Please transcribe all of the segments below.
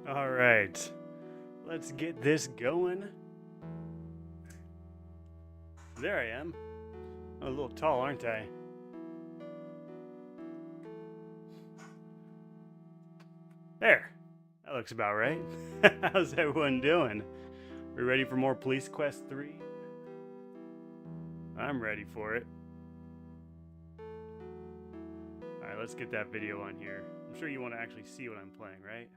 All right, let's get this going. There I am. I'm a little tall, aren't I? There. That looks about right. How's everyone doing? We ready for more Police Quest 3? I'm ready for it. Alright, let's get that video on here. I'm sure you want to actually see what I'm playing, right?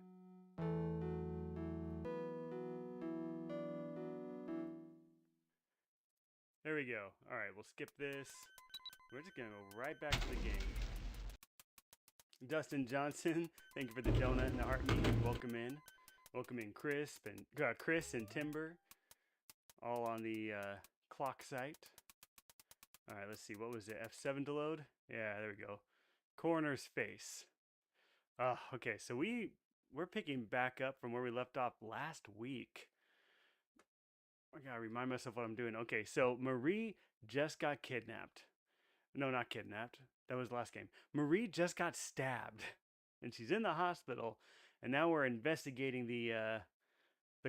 There we go. Alright, we'll skip this. We're just gonna go right back to the game. Dustin Johnson, thank you for the donut and the heartbeat. Welcome in. Welcome in Chris and Timber. All on the clock site. Alright, let's see. What was it? F7 to load? Yeah, there we go. Coroner's face. Okay, so we're picking back up from where we left off last week. I gotta remind myself what I'm doing. Okay, so Marie just got kidnapped. No, not kidnapped. That was the last game. Marie just got stabbed, and she's in the hospital. And now we're investigating the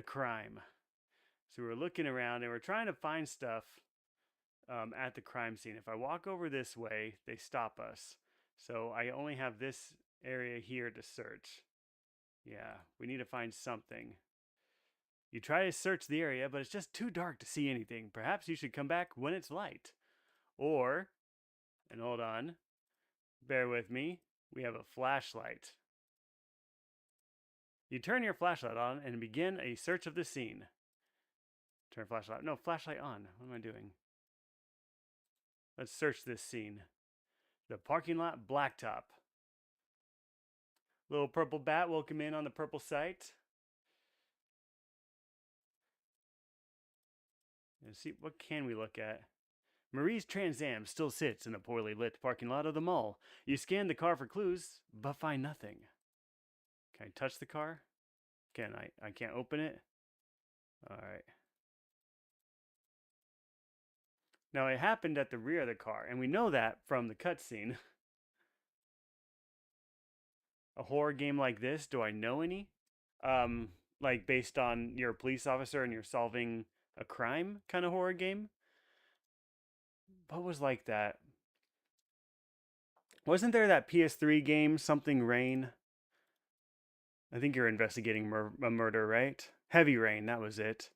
crime. So we're looking around and we're trying to find stuff at the crime scene. If I walk over this way, they stop us. So I only have this area here to search. Yeah, we need to find something. You try to search the area, but it's just too dark to see anything. Perhaps you should come back when it's light. Or, and hold on, bear with me, we have a flashlight. You turn your flashlight on and begin a search of the scene. Turn flashlight. No, flashlight on. What am I doing? Let's search this scene. The parking lot blacktop. Little purple bat, welcome in on the purple site. Let's see, what can we look at? Marie's Trans Am still sits in the poorly lit parking lot of the mall. You scan the car for clues, but find nothing. Can I touch the car? Can I? I can't open it? Alright. Now it happened at the rear of the car, and we know that from the cutscene. A horror game like this, do I know any? Like based on you're a police officer and you're solving a crime kind of horror game? What was like that? Wasn't there that PS3 game, Something Rain? I think you're investigating a murder, right? Heavy Rain, that was it.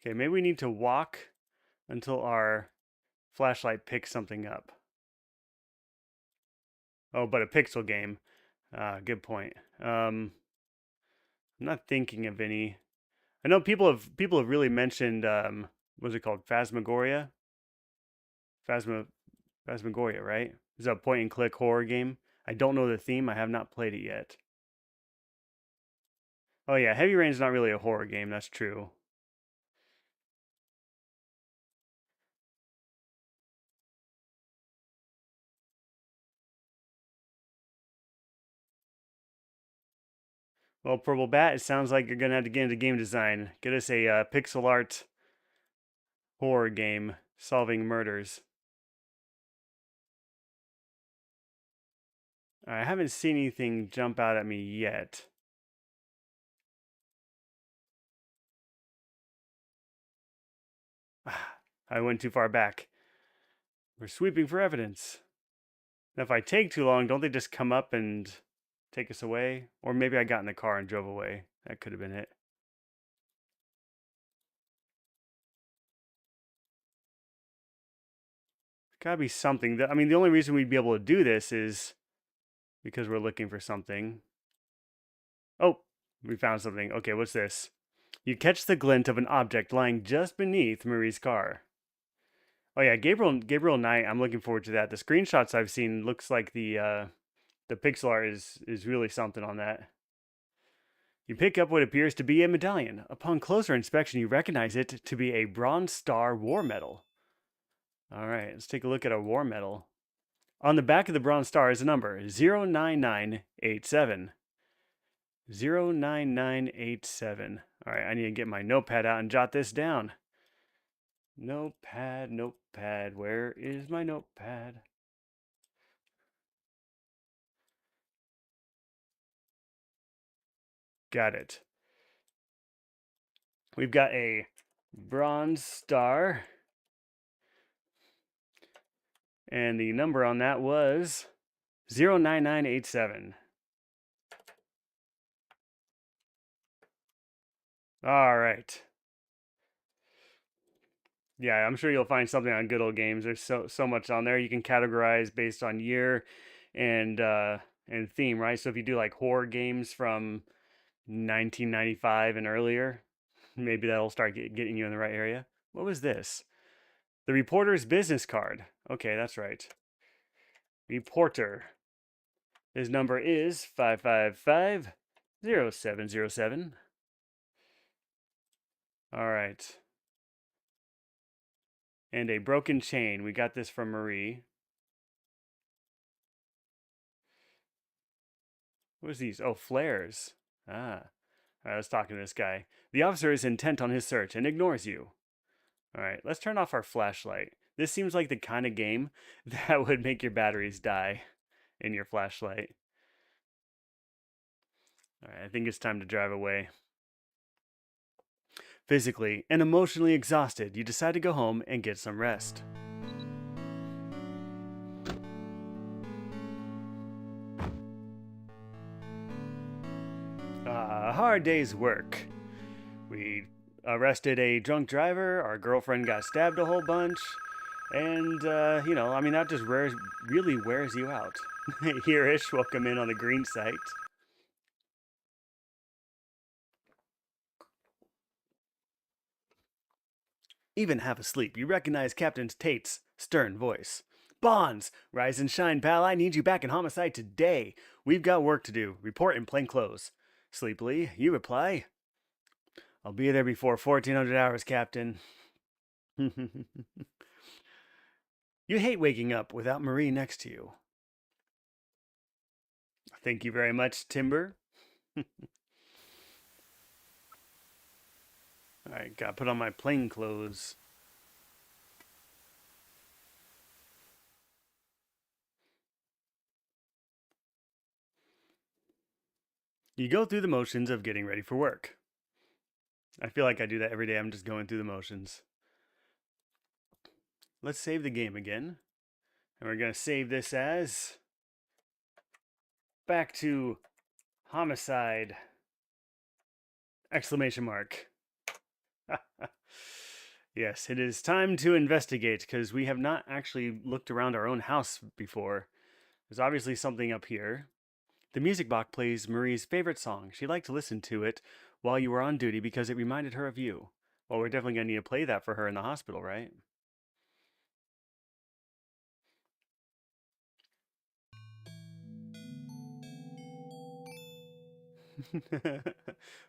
Okay, maybe we need to walk until our flashlight picks something up. Oh, but a pixel game. Good point. I'm not thinking of any. I know people have really mentioned what's it called? Phasmagoria? Phasmagoria, right? It's a point and click horror game. I don't know the theme. I have not played it yet. Oh yeah, Heavy Rain is not really a horror game. That's true. Well, Purple Bat, it sounds like you're gonna have to get into game design. Get us a pixel art horror game solving murders. I haven't seen anything jump out at me yet. I went too far back. We're sweeping for evidence. Now, if I take too long, don't they just come up and take us away? Or maybe I got in the car and drove away. That could have been it. Gotta be something. I mean, the only reason we'd be able to do this is because we're looking for something. Oh, we found something. Okay, what's this? You catch the glint of an object lying just beneath Marie's car. Oh yeah, Gabriel Knight. I'm looking forward to that. The screenshots I've seen looks like the pixel art is really something on that. You pick up what appears to be a medallion. Upon closer inspection, you recognize it to be a Bronze Star war medal. All right, let's take a look at a war medal. On the back of the Bronze Star is a number 09987. 09987. All right, I need to get my notepad out and jot this down. Notepad, notepad. Where is my notepad? Got it. We've got a Bronze Star. And the number on that was 09987. All right. Yeah, I'm sure you'll find something on Good Old Games. There's so much on there. You can categorize based on year and theme, right? So if you do like horror games from 1995 and earlier, maybe that'll start getting you in the right area. What was this? The reporter's business card. Okay, that's right. Reporter. His number is 555-0707. All right. And a broken chain. We got this from Marie. What is these? Oh, flares. Ah. All right, let's talk to this guy. The officer is intent on his search and ignores you. All right, let's turn off our flashlight. This seems like the kind of game that would make your batteries die in your flashlight. All right, I think it's time to drive away. Physically and emotionally exhausted, you decide to go home and get some rest. A hard day's work. We arrested a drunk driver, our girlfriend got stabbed a whole bunch, and, you know, I mean, that just really wears you out. Here-ish, welcome in on the green site. Even half asleep, you recognize Captain Tate's stern voice. Bonds! Rise and shine, pal. I need you back in homicide today. We've got work to do. Report in plain clothes. Sleepily, you reply, I'll be there before 1400 hours, Captain. You hate waking up without Marie next to you. Thank you very much, Timber. Alright, gotta put on my plain clothes. You go through the motions of getting ready for work. I feel like I do that every day. I'm just going through the motions. Let's save the game again. And we're going to save this as back to homicide! Exclamation mark. Yes, it is time to investigate because we have not actually looked around our own house before. There's obviously something up here. The music box plays Marie's favorite song. She liked to listen to it while you were on duty because it reminded her of you. Well, we're definitely going to need to play that for her in the hospital, right?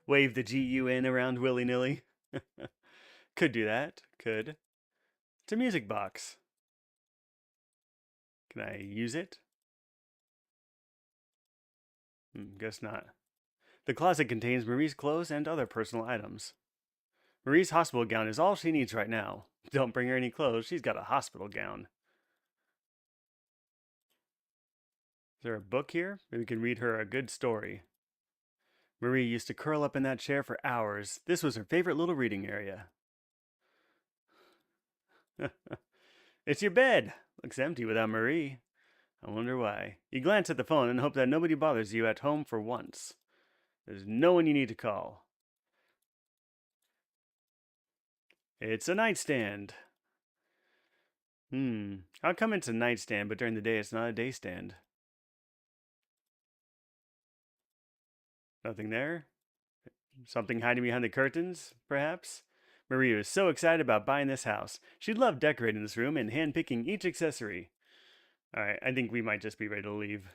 Wave the GUN around willy-nilly. Could do that. Could. It's a music box. Can I use it? Guess not. The closet contains Marie's clothes and other personal items. Marie's hospital gown is all she needs right now. Don't bring her any clothes. She's got a hospital gown. Is there a book here? Maybe we can read her a good story. Marie used to curl up in that chair for hours. This was her favorite little reading area. It's your bed. Looks empty without Marie. I wonder why. You glance at the phone and hope that nobody bothers you at home for once. There's no one you need to call. It's a nightstand. How come it's a nightstand, but during the day it's not a day stand? Nothing there? Something hiding behind the curtains, perhaps? Marie was so excited about buying this house. She loved decorating this room and handpicking each accessory. Alright, I think we might just be ready to leave.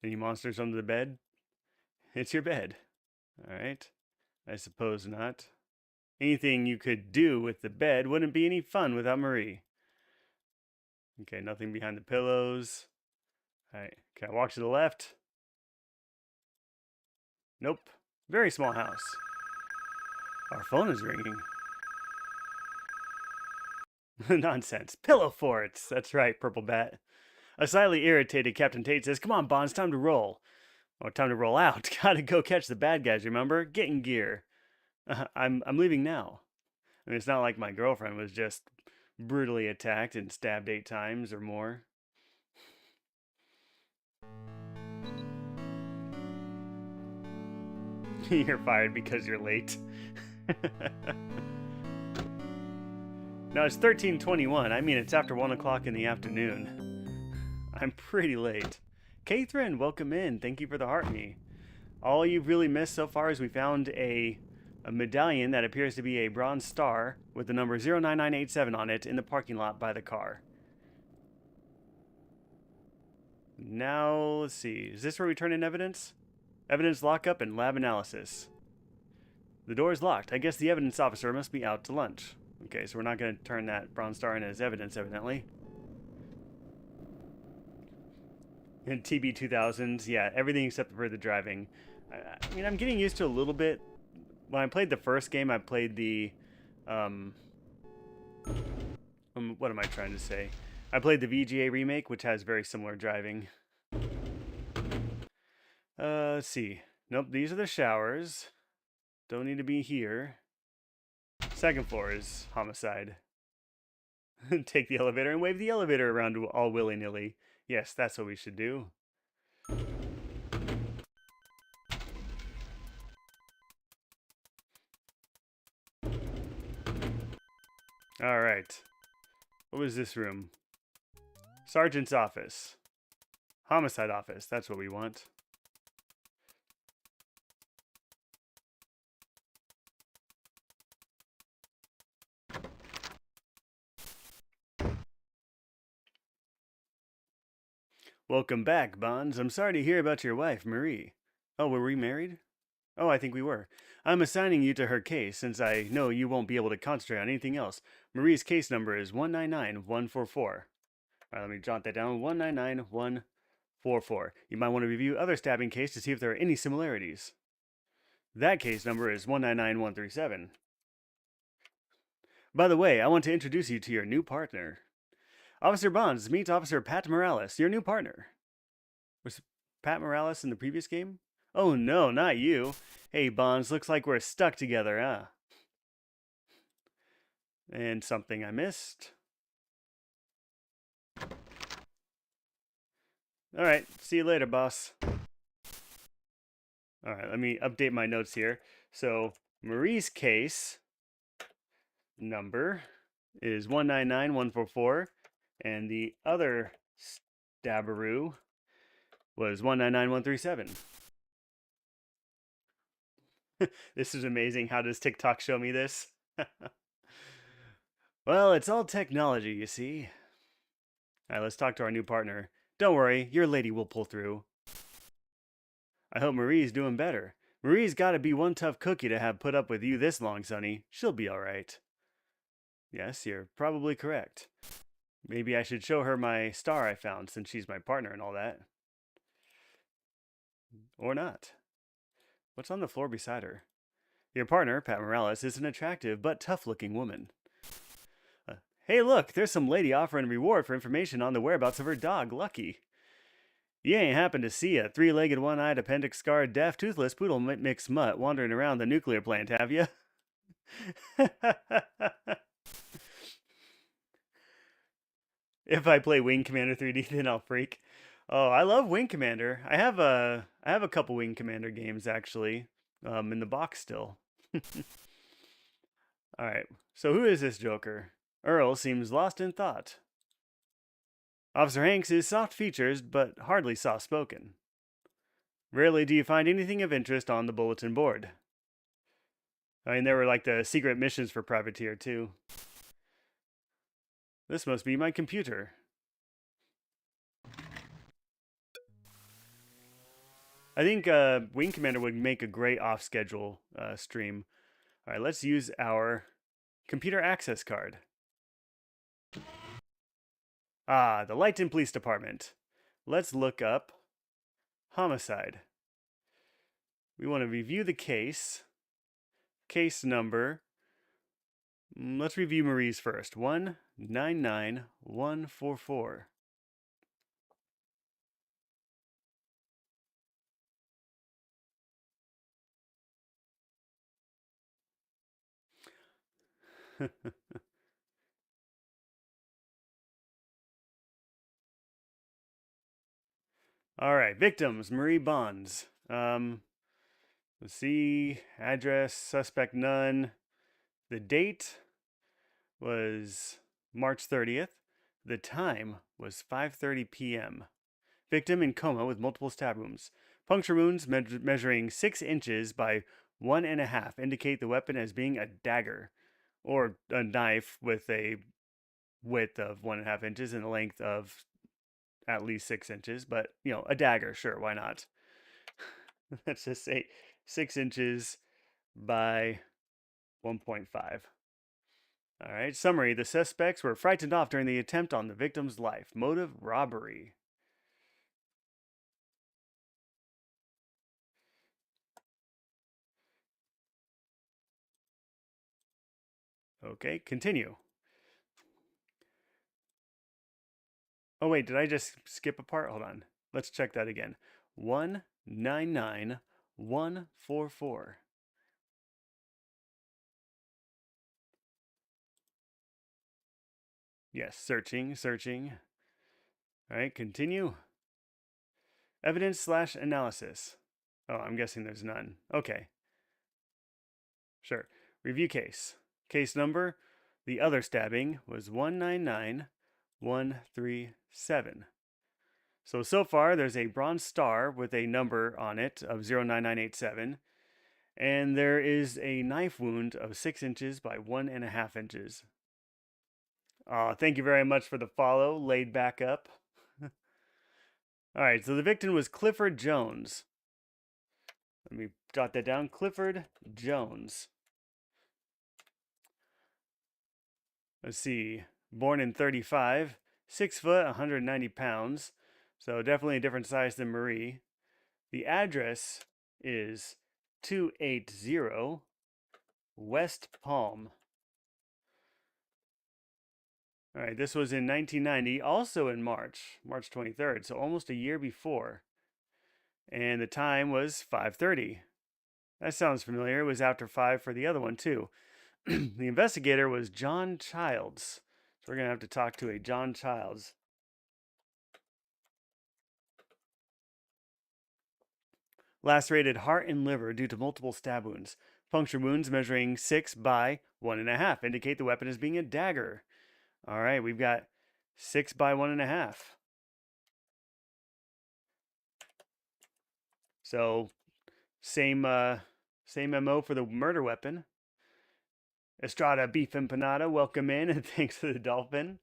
Any monsters under the bed? It's your bed. Alright. I suppose not. Anything you could do with the bed wouldn't be any fun without Marie. Okay, nothing behind the pillows. Alright, can I walk to the left? Nope. Very small house. Our phone is ringing. Nonsense. Pillow forts. That's right, Purple Bat. A slightly irritated Captain Tate says, "Come on, Bonds, time to roll." Or time to roll out. Gotta go catch the bad guys, remember? Get in gear. I'm leaving now. I mean, it's not like my girlfriend was just brutally attacked and stabbed 8 times or more. You're fired because you're late. Now it's 13:21. I mean, it's after 1 o'clock in the afternoon. I'm pretty late. Catherine, welcome in. Thank you for the heart me. All you've really missed so far is we found a medallion that appears to be a bronze star with the number 09987 on it in the parking lot by the car. Now, let's see. Is this where we turn in evidence? Evidence lockup and lab analysis. The door is locked. I guess the evidence officer must be out to lunch. Okay, so we're not going to turn that bronze star in as evidence, evidently. And TB2000s, yeah, everything except for the driving. I mean, I'm getting used to a little bit. When I played the first game, I played the, what am I trying to say? I played the VGA remake, which has very similar driving. Let's see. Nope, these are the showers. Don't need to be here. Second floor is homicide. Take the elevator and wave the elevator around all willy-nilly. Yes, that's what we should do. Alright. What was this room? Sergeant's office. Homicide office, that's what we want. Welcome back, Bonds. I'm sorry to hear about your wife, Marie. Oh, were we married? Oh, I think we were. I'm assigning you to her case since I know you won't be able to concentrate on anything else. Marie's case number is 199144. All right, let me jot that down. 199144. You might want to review other stabbing cases to see if there are any similarities. That case number is 199137. By the way, I want to introduce you to your new partner. Officer Bonds, meet Officer Pat Morales, your new partner. Was Pat Morales in the previous game? Oh no, not you. Hey Bonds, looks like we're stuck together, huh? And something I missed. Alright, see you later, boss. Alright, let me update my notes here. So, Marie's case number is 199144. And the other stabberoo was 199137. This is amazing. How does TikTok show me this? Well, it's all technology, you see. Alright, let's talk to our new partner. Don't worry, your lady will pull through. I hope Marie's doing better. Marie's gotta be one tough cookie to have put up with you this long, Sonny. She'll be alright. Yes, you're probably correct. Maybe I should show her my star I found since she's my partner and all that. Or not. What's on the floor beside her? Your partner, Pat Morales, is an attractive but tough-looking woman. Hey look, there's some lady offering a reward for information on the whereabouts of her dog, Lucky. You ain't happened to see a 3-legged, one-eyed, appendix-scarred, deaf, toothless poodle mixed mutt wandering around the nuclear plant, have you? If I play Wing Commander 3D, then I'll freak. Oh, I love Wing Commander. I have a couple Wing Commander games actually, in the box still. All right. So who is this Joker? Earl seems lost in thought. Officer Hanks is soft features, but hardly soft spoken. Rarely do you find anything of interest on the bulletin board. I mean, there were like the secret missions for Privateer too. This must be my computer. I think Wing Commander would make a great off-schedule stream. All right, let's use our computer access card. Ah, the Lighton Police Department. Let's look up homicide. We want to review the case. Case number. Let's review Marie's first. 199144. All right, victims, Marie Bonds. Let's see, address, suspect none. The date was March 30th. The time was 5:30 p.m. Victim in coma with multiple stab wounds. Puncture wounds measuring 6 inches by 1.5 indicate the weapon as being a dagger, or a knife with a width of 1.5 inches and a length of at least 6 inches. But, you know, a dagger, sure, why not? Let's just say 6 inches by 1.5. All right, summary. The suspects were frightened off during the attempt on the victim's life. Motive, robbery. Okay, continue. Oh, wait, did I just skip a part? Hold on. Let's check that again. 199144. Yes, searching. All right, continue. Evidence/analysis. Oh, I'm guessing there's none. Okay. Sure. Review case. Case number. The other stabbing was 199137. So far, there's a bronze star with a number on it of 09987. And there is a knife wound of 6 inches by 1.5 inches. Thank you very much for the follow. Laid back up. All right, so the victim was Clifford Jones. Let me jot that down. Clifford Jones. Let's see. Born in 35, 6 foot, 190 pounds. So definitely a different size than Marie. The address is 280 West Palm. All right, this was in 1990, also in March 23rd, so almost a year before. And the time was 5:30. That sounds familiar. It was after 5 for the other one, too. The investigator was John Childs. So we're going to have to talk to a John Childs. Lacerated heart and liver due to multiple stab wounds. Puncture wounds measuring 6 by 1.5 indicate the weapon as being a dagger. All right, we've got 6 by 1.5. So same MO for the murder weapon. Estrada Beef Empanada, welcome in, and thanks for the dolphin.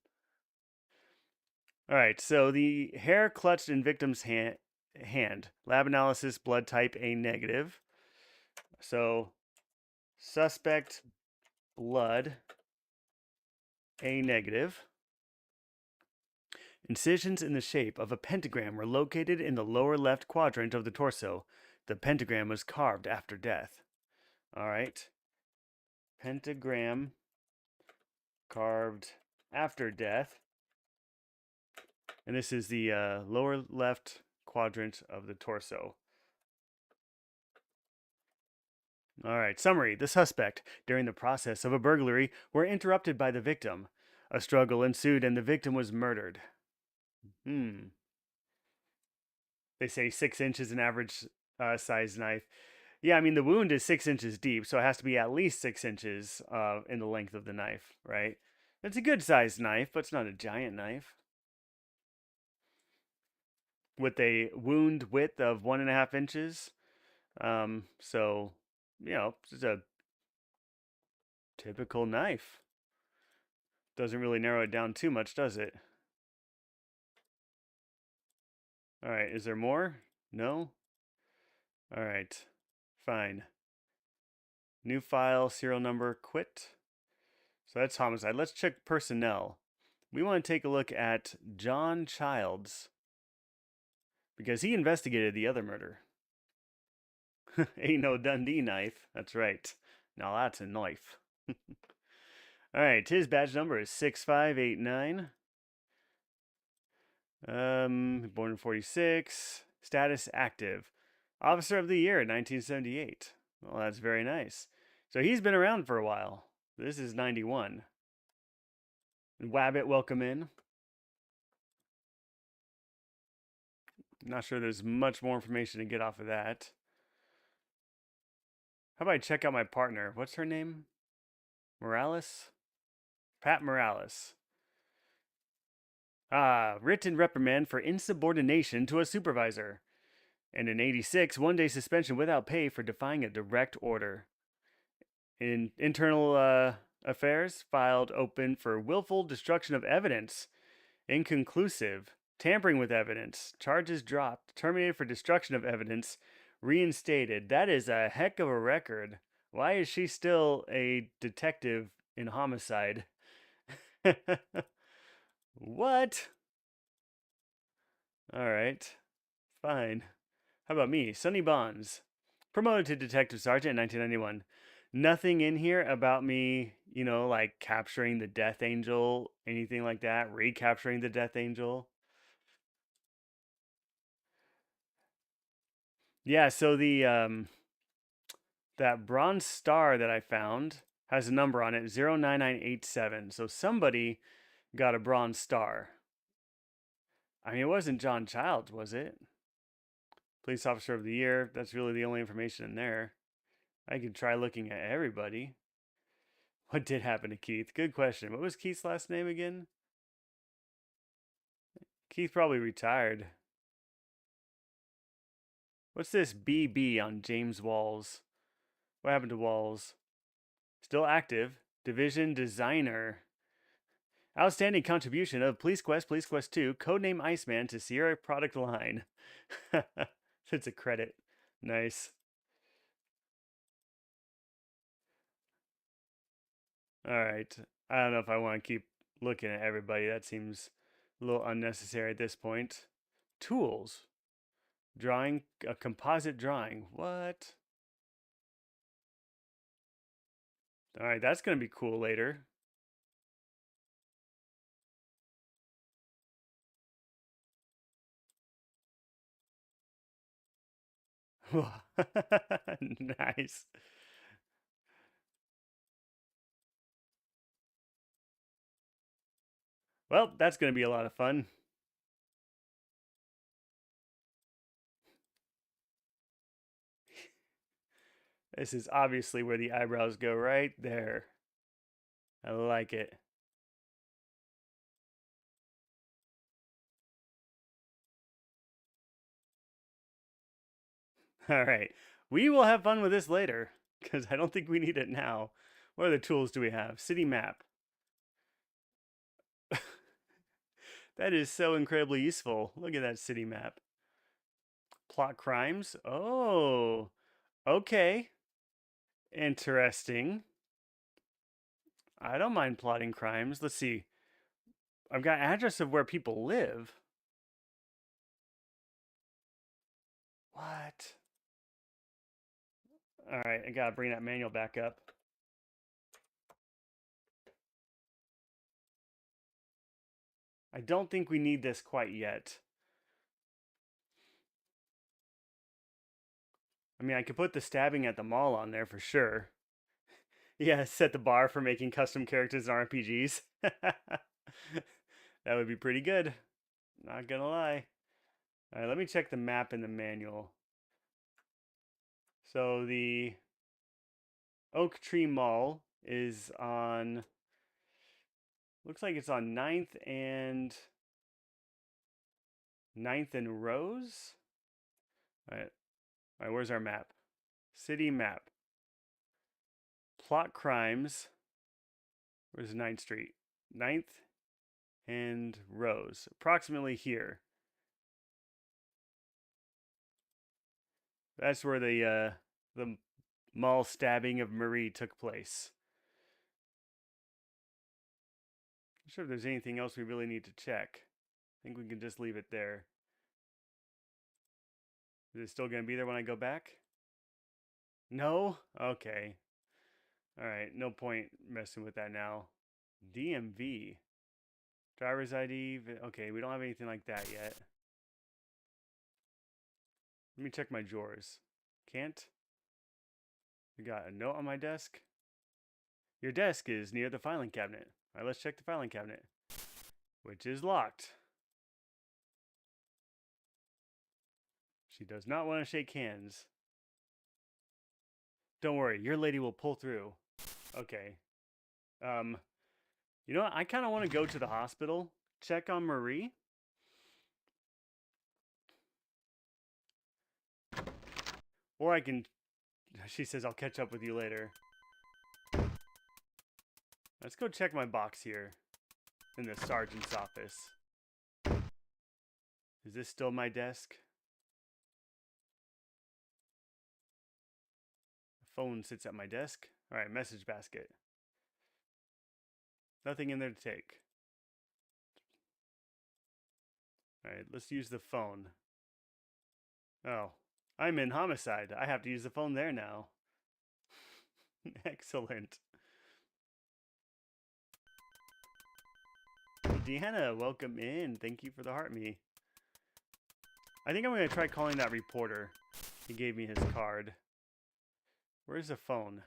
All right, so the hair clutched in victim's hand. Lab analysis, blood type A negative. So suspect blood A negative. Incisions in the shape of a pentagram were located in the lower left quadrant of the torso. The pentagram was carved after death. All right. Pentagram carved after death. And this is the lower left quadrant of the torso. All right, summary. The suspect, during the process of a burglary, were interrupted by the victim. A struggle ensued and the victim was murdered. They say 6 inches an average size knife. Yeah, I mean, the wound is 6 inches deep, so it has to be at least 6 inches in the length of the knife, right? It's a good sized knife, but it's not a giant knife. With a wound width of 1.5 inches. So, it's a typical knife. Doesn't really narrow it down too much, does it? All right, is there more? No? All right, fine. New file, serial number, quit. So that's homicide. Let's check personnel. We want to take a look at John Childs because he investigated the other murder. Ain't no Dundee knife. That's right. Now that's a knife. All right, his badge number is 6589. Born in 46. Status active. Officer of the Year in 1978. Well, that's very nice. So he's been around for a while. This is 91. Wabbit, welcome in. Not sure there's much more information to get off of that. How about I check out my partner? What's her name? Morales? Pat Morales. Written reprimand for insubordination to a supervisor. And in 86, 1-day suspension without pay for defying a direct order. In internal affairs, filed open for willful destruction of evidence. Inconclusive. Tampering with evidence. Charges dropped. Terminated for destruction of evidence. Reinstated. That is a heck of a record. Why is she still a detective in homicide? What? All right. Fine. How about me? Sonny Bonds. Promoted to detective sergeant in 1991. Nothing in here about me, like capturing the Death Angel, anything like that, recapturing the Death Angel. Yeah, so the that bronze star that I found has a number on it, 09987. So somebody got a bronze star. I mean, it wasn't John Childs, was it? Police Officer of the Year. That's really the only information in there. I could try looking at everybody. What did happen to Keith? Good question. What was Keith's last name again? Keith probably retired. What's this BB on James Walls? What happened to Walls? Still active. Division Designer. Outstanding contribution of Police Quest 2, codename Iceman to Sierra product line. It's a credit. Nice. All right. I don't know if I want to keep looking at everybody. That seems a little unnecessary at this point. Tools. Drawing, a composite drawing. What? All right, that's going to be cool later. Nice. Well, that's going to be a lot of fun. This is obviously where the eyebrows go, right there. I like it. All right. We will have fun with this later because I don't think we need it now. What other tools do we have? City map. That is so incredibly useful. Look at that city map. Plot crimes. Oh, okay. Interesting. I don't mind plotting crimes. Let's see. I've got address of where people live. What? All right, I gotta bring that manual back up. I don't think we need this quite yet. I mean, I could put the stabbing at the mall on there for sure. Yeah, set the bar for making custom characters in RPGs. That would be pretty good. Not gonna lie. All right, let me check the map in the manual. So the Oak Tree Mall is on, looks like it's on 9th and Rose. All right, where's our map? City map. Plot crimes. Where's 9th Street? 9th and Rose. Approximately here. That's where the mall stabbing of Marie took place. Not sure if there's anything else we really need to check. I think we can just leave it there. Is it still going to be there when I go back? No? Okay. Alright, no point messing with that now. DMV. Driver's ID. Okay, we don't have anything like that yet. Let me check my drawers. Can't. We got a note on my desk. Your desk is near the filing cabinet. Alright, let's check the filing cabinet. Which is locked. She does not want to shake hands. Don't worry, your lady will pull through. Okay. You know what? I kind of want to go to the hospital, check on Marie. Or I can... She says, I'll catch up with you later. Let's go check my box here in the sergeant's office. Is this still my desk? The phone sits at my desk. All right, message basket. Nothing in there to take. All right, let's use the phone. Oh, I'm in homicide. I have to use the phone there now. Excellent. Deanna, welcome in. Thank you for the heart me. I think I'm going to try calling that reporter. He gave me his card. Where's the phone?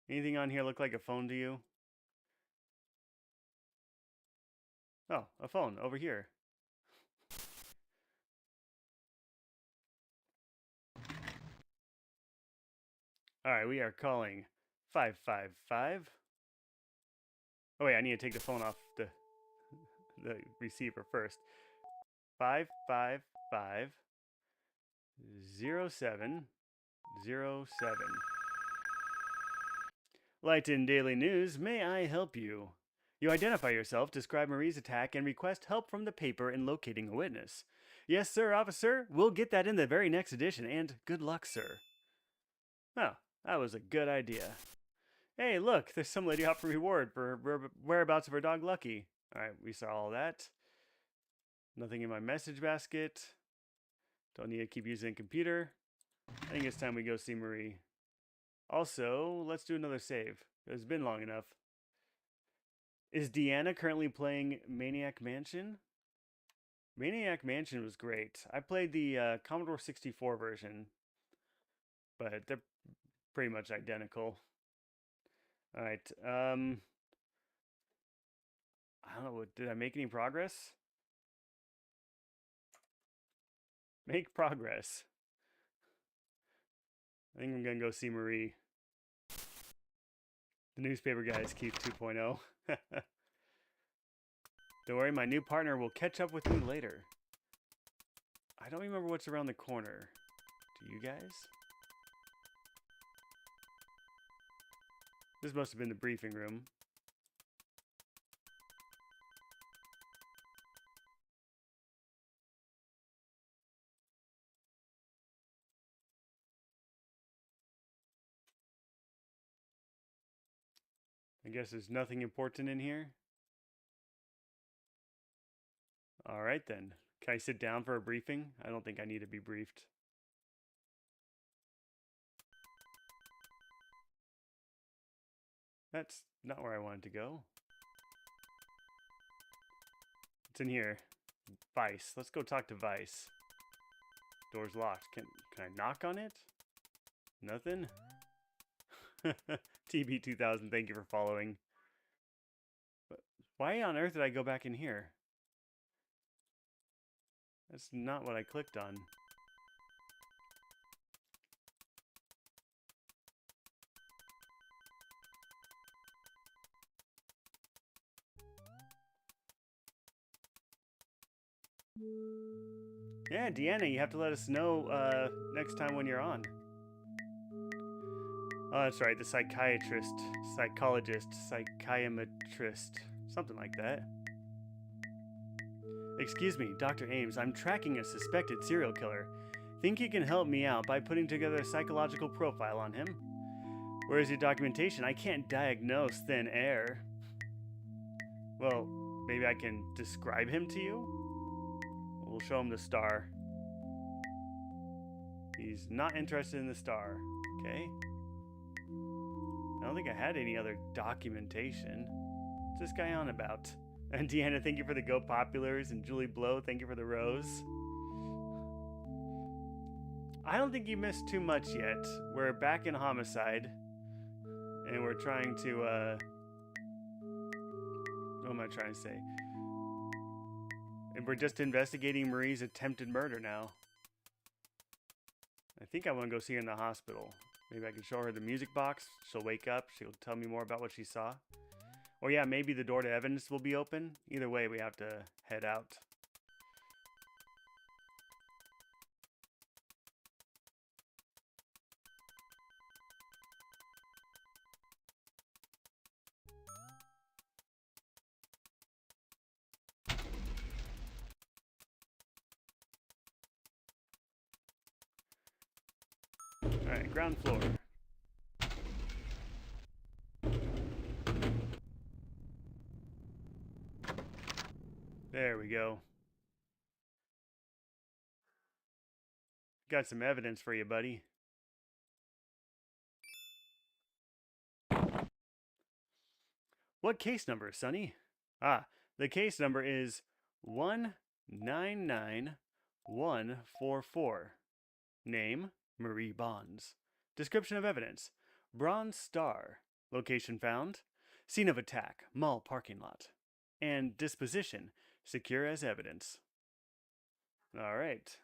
Anything on here look like a phone to you? Oh, a phone over here. All right, we are calling 555. Oh wait, I need to take the phone off the receiver first. 555 0707. Lighton Daily News, may I help you? You identify yourself, describe Marie's attack, and request help from the paper in locating a witness. Yes, sir, officer. We'll get that in the very next edition, and good luck, sir. Oh, that was a good idea. Hey, look, there's some lady out for reward for whereabouts of her dog Lucky. All right, we saw all that. Nothing in my message basket. Don't need to keep using a computer. I think it's time we go see Marie. Also, let's do another save. It's been long enough. Is Deanna currently playing Maniac Mansion? Maniac Mansion was great. I played the Commodore 64 version, but they're pretty much identical. All right. I don't know. Did I make any progress? Make progress. I think I'm going to go see Marie. The newspaper guys Keith 2.0. Don't worry, my new partner will catch up with me later. I don't remember what's around the corner. Do you guys? This must have been the briefing room. I guess there's nothing important in here. All right then. Can I sit down for a briefing? I don't think I need to be briefed. That's not where I wanted to go. It's in here. Vice. Let's go talk to Vice. Door's locked. Can I knock on it? Nothing? TB2000, thank you for following. But why on earth did I go back in here? That's not what I clicked on. Yeah, Deanna, you have to let us know next time when you're on. Oh, that's right, the psychiatrist, psychologist, psychiatrist, something like that. Excuse me, Dr. Ames, I'm tracking a suspected serial killer. Think you can help me out by putting together a psychological profile on him? Where is your documentation? I can't diagnose thin air. Well, maybe I can describe him to you? We'll show him the star. He's not interested in the star. Okay. I don't think I had any other documentation. What's this guy on about? And Deanna, thank you for the Go Populars. And Julie Blow, thank you for the rose. I don't think you missed too much yet. We're back in homicide. And we're trying to, what am I trying to say? And we're just investigating Marie's attempted murder now. I think I want to go see her in the hospital. Maybe I can show her the music box. She'll wake up. She'll tell me more about what she saw. Or yeah, maybe the door to evidence will be open. Either way, we have to head out. Alright, ground floor. There we go. Got some evidence for you, buddy. What case number, Sonny? Ah, the case number is 199144. Name, Marie Bonds. Description of evidence, bronze star. Location found, scene of attack, mall parking lot. And disposition, secure as evidence. All right.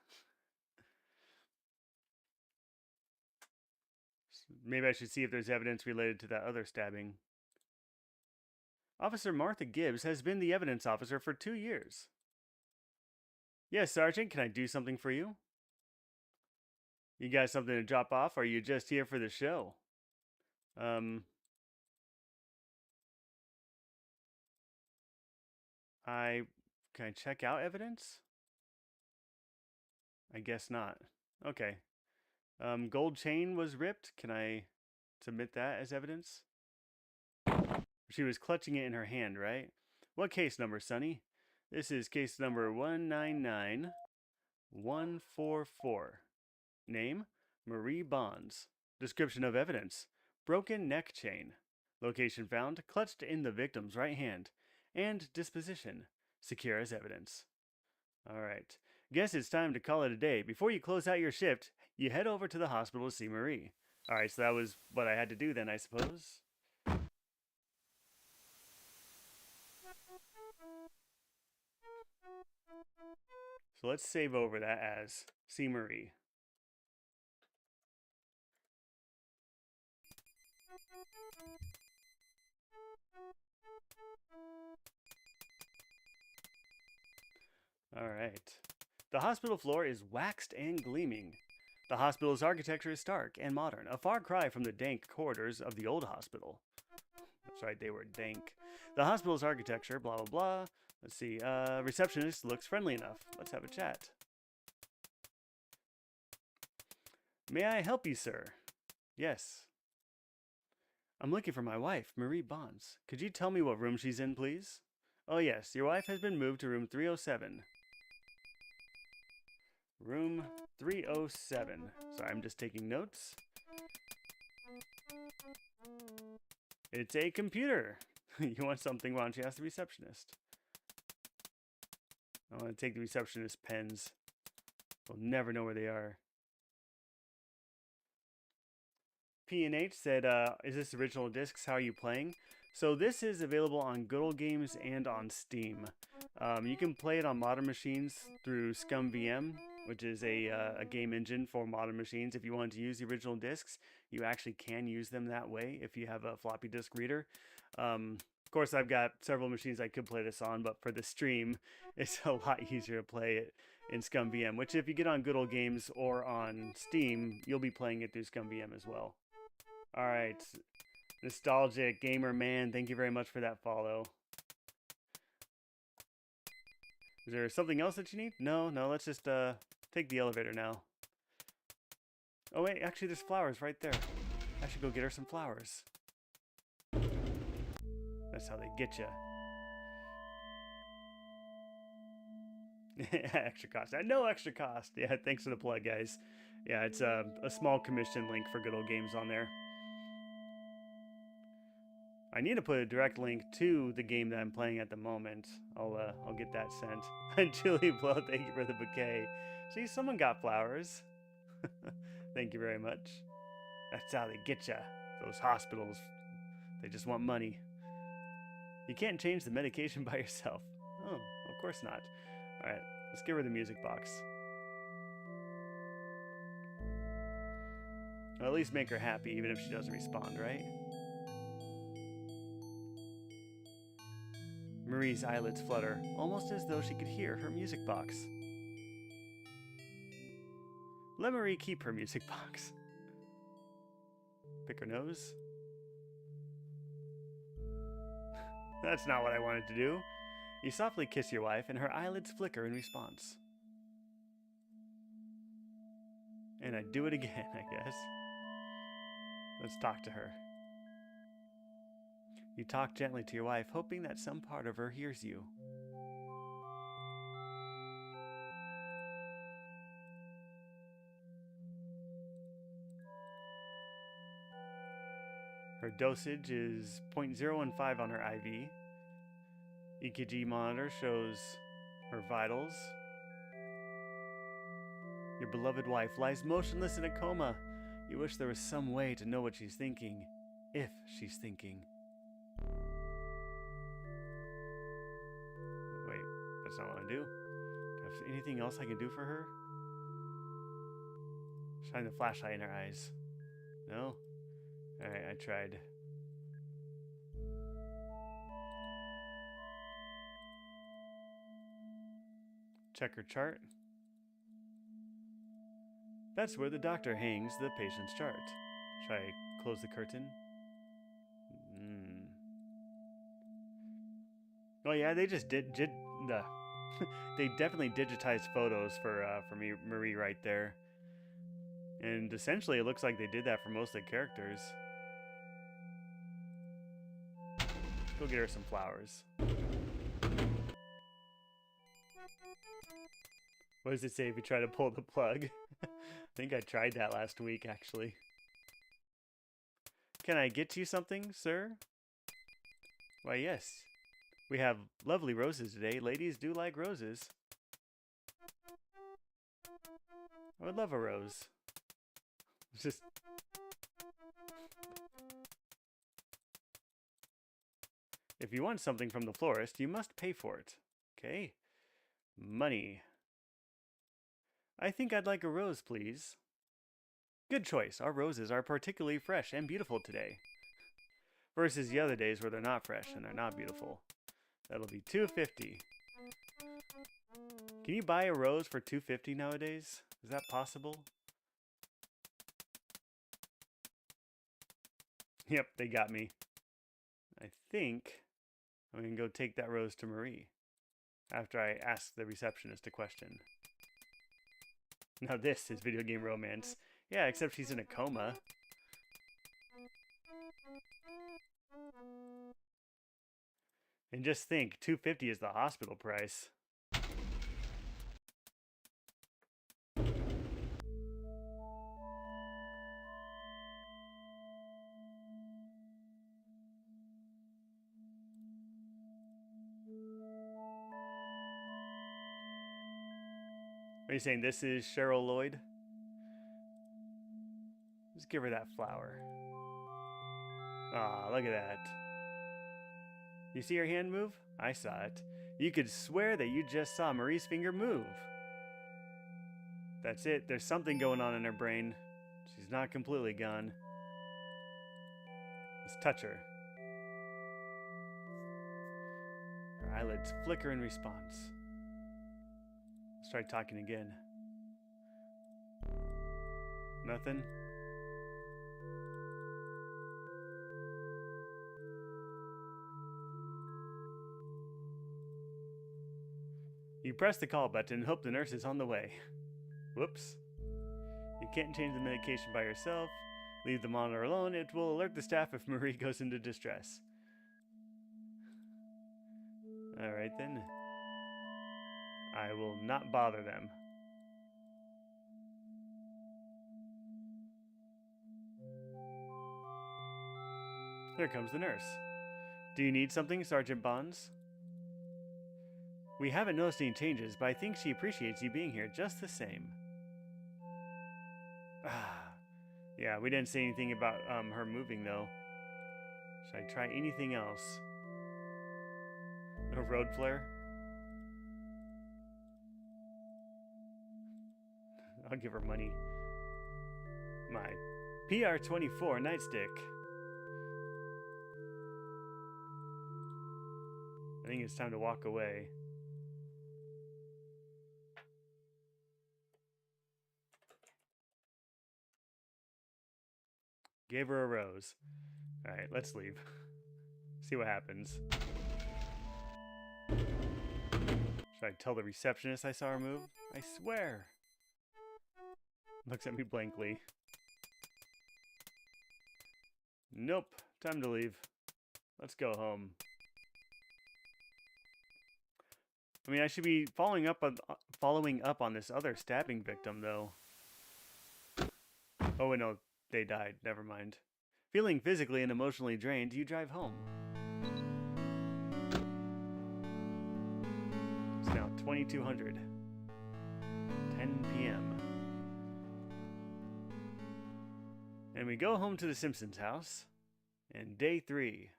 Maybe I should see if there's evidence related to that other stabbing. Officer Martha Gibbs has been the evidence officer for 2 years. Yes, Sergeant, can I do something for you? You got something to drop off, or are you just here for the show? Can I check out evidence? I guess not. Okay. Gold chain was ripped. Can I submit that as evidence? She was clutching it in her hand, right? What case number, Sonny? This is case number 199144. Name, Marie Bonds. Description of evidence, broken neck chain. Location found, clutched in the victim's right hand. And disposition, secure as evidence. Alright. Guess it's time to call it a day. Before you close out your shift, you head over to the hospital to see Marie. Alright, so that was what I had to do then, I suppose. So let's save over that as see Marie. Alright. The hospital floor is waxed and gleaming. The hospital's architecture is stark and modern, a far cry from the dank corridors of the old hospital. That's right, they were dank. The hospital's architecture, blah, blah, blah. Let's see, receptionist looks friendly enough. Let's have a chat. May I help you, sir? Yes. I'm looking for my wife, Marie Bonds. Could you tell me what room she's in, please? Oh yes, your wife has been moved to room 307. Room 307. Sorry, I'm just taking notes. It's a computer. You want something? Why don't you ask the receptionist? I want to take the receptionist's pens. We'll never know where they are. P&H said, is this original discs? How are you playing? So this is available on Good Old Games and on Steam. You can play it on modern machines through ScumVM, which is a game engine for modern machines. If you want to use the original discs, you actually can use them that way if you have a floppy disk reader. Of course, I've got several machines I could play this on, but for the stream, it's a lot easier to play it in ScumVM, which if you get on Good Old Games or on Steam, you'll be playing it through ScumVM as well. All right, Nostalgic Gamer Man, thank you very much for that follow. Is there something else that you need? No, let's just take the elevator now. Oh wait, actually there's flowers right there. I should go get her some flowers. That's how they get you. Extra cost. No extra cost. Yeah, thanks for the plug, guys. Yeah, it's a small commission link for Good Old Games on there. I need to put a direct link to the game that I'm playing at the moment. I'll get that sent. Julie Blow, thank you for the bouquet. See, someone got flowers. Thank you very much. That's how they get ya. Those hospitals, they just want money. You can't change the medication by yourself. Oh, of course not. All right, let's give her the music box. Well, at least make her happy, even if she doesn't respond, right? Marie's eyelids flutter, almost as though she could hear her music box. Let Marie keep her music box. Pick her nose. That's not what I wanted to do. You softly kiss your wife, and her eyelids flicker in response. And I do it again, I guess. Let's talk to her. You talk gently to your wife, hoping that some part of her hears you. Her dosage is 0.015 on her IV. EKG monitor shows her vitals. Your beloved wife lies motionless in a coma. You wish there was some way to know what she's thinking, if she's thinking. Wait, that's not what I do. Do I have anything else I can do for her? Shine the flashlight in her eyes. No? Alright, I tried. Check her chart. That's where the doctor hangs the patient's chart. Should I close the curtain? Oh yeah, they just did the. They definitely digitized photos for Marie right there, and essentially it looks like they did that for most of the characters. Go get her some flowers. What does it say if you try to pull the plug? I think I tried that last week, actually. Can I get you something, sir? Why, yes. We have lovely roses today. Ladies do like roses. I would love a rose. It's just... If you want something from the florist, you must pay for it. Okay. Money. I think I'd like a rose, please. Good choice. Our roses are particularly fresh and beautiful today. Versus the other days where they're not fresh and they're not beautiful. That'll be $2.50. Can you buy a rose for $2.50 nowadays? Is that possible? Yep, they got me. I think I'm going to go take that rose to Marie after I ask the receptionist a question. Now this is video game romance. Yeah, except she's in a coma. And just think, $2.50 is the hospital price. Are you saying this is Cheryl Lloyd? Just give her that flower. Ah, look at that. You see her hand move? I saw it. You could swear that you just saw Marie's finger move. That's it. There's something going on in her brain. She's not completely gone. Let's touch her. Her eyelids flicker in response. Let's try talking again. Nothing? You press the call button and hope the nurse is on the way. Whoops. You can't change the medication by yourself. Leave the monitor alone. It will alert the staff if Marie goes into distress. Alright then. I will not bother them. Here comes the nurse. Do you need something, Sergeant Bonds? We haven't noticed any changes, but I think she appreciates you being here just the same. Yeah, we didn't say anything about her moving, though. Should I try anything else? A road flare? I'll give her money. My PR-24 nightstick. I think it's time to walk away. Gave her a rose. Alright, let's leave. See what happens. Should I tell the receptionist I saw her move? I swear. Looks at me blankly. Nope. Time to leave. Let's go home. I mean, I should be following up on this other stabbing victim, though. Oh, no. They died. Never mind. Feeling physically and emotionally drained, you drive home. It's now 2200. 10 p.m. And we go home to the Simpsons house. And day 3.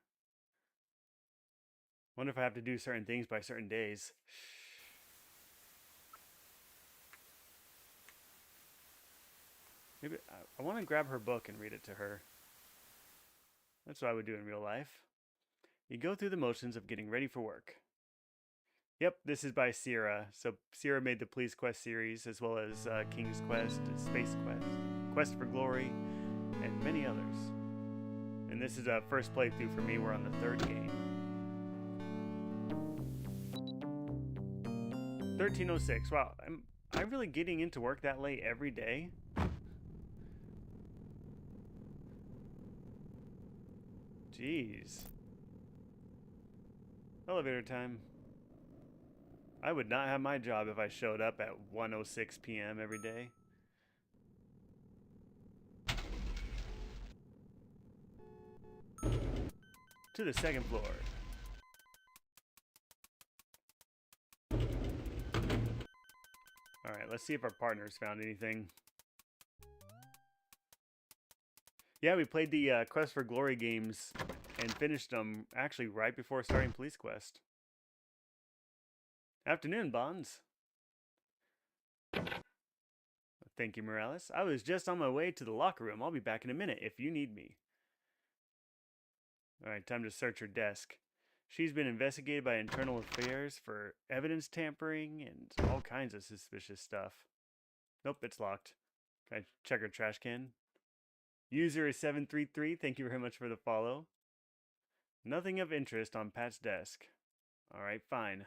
Wonder if I have to do certain things by certain days. Maybe I want to grab her book and read it to her. That's what I would do in real life. You go through the motions of getting ready for work. Yep, this is by Sierra. So Sierra made the Police Quest series, as well as King's Quest, Space Quest, Quest for Glory, and many others. And this is a first playthrough for me. We're on the 3rd game. 13:06. Wow, am I really getting into work that late every day? Jeez. Elevator time. I would not have my job if I showed up at 1:06 p.m. every day. To the 2nd floor. Alright, let's see if our partners found anything. Yeah, we played the Quest for Glory games and finished them actually right before starting Police Quest. Afternoon, Bonds. Thank you, Morales. I was just on my way to the locker room. I'll be back in a minute if you need me. Alright, time to search her desk. She's been investigated by Internal Affairs for evidence tampering and all kinds of suspicious stuff. Nope, it's locked. Can I check her trash can? User is 733. Thank you very much for the follow. Nothing of interest on Pat's desk. Alright, fine.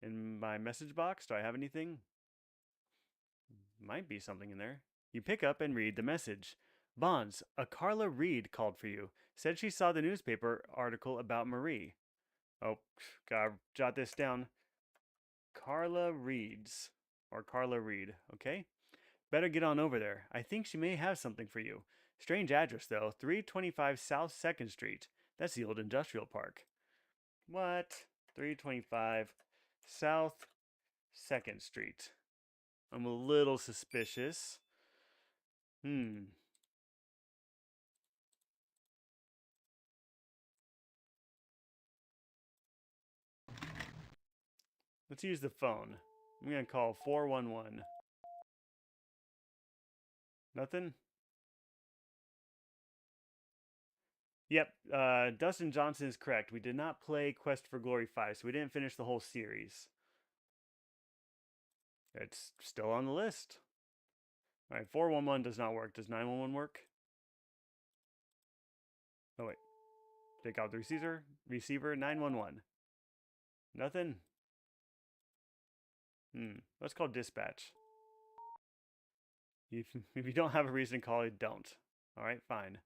In my message box, do I have anything? Might be something in there. You pick up and read the message. Bonds, a Carla Reed called for you. Said she saw the newspaper article about Marie. Oh, gotta jot this down. Carla Reeds. Or Carla Reed, okay? Better get on over there. I think she may have something for you. Strange address, though. 325 South 2nd Street. That's the old industrial park. What? 325 South 2nd Street. I'm a little suspicious. Let's use the phone. I'm going to call 411. Nothing? Yep, Dustin Johnson is correct. We did not play Quest for Glory 5, so we didn't finish the whole series. It's still on the list. All right, 411 does not work. Does 911 work? Oh, wait. Take out the receiver, 911. Nothing? Let's call dispatch. If you don't have a reason to call it, don't. All right, fine.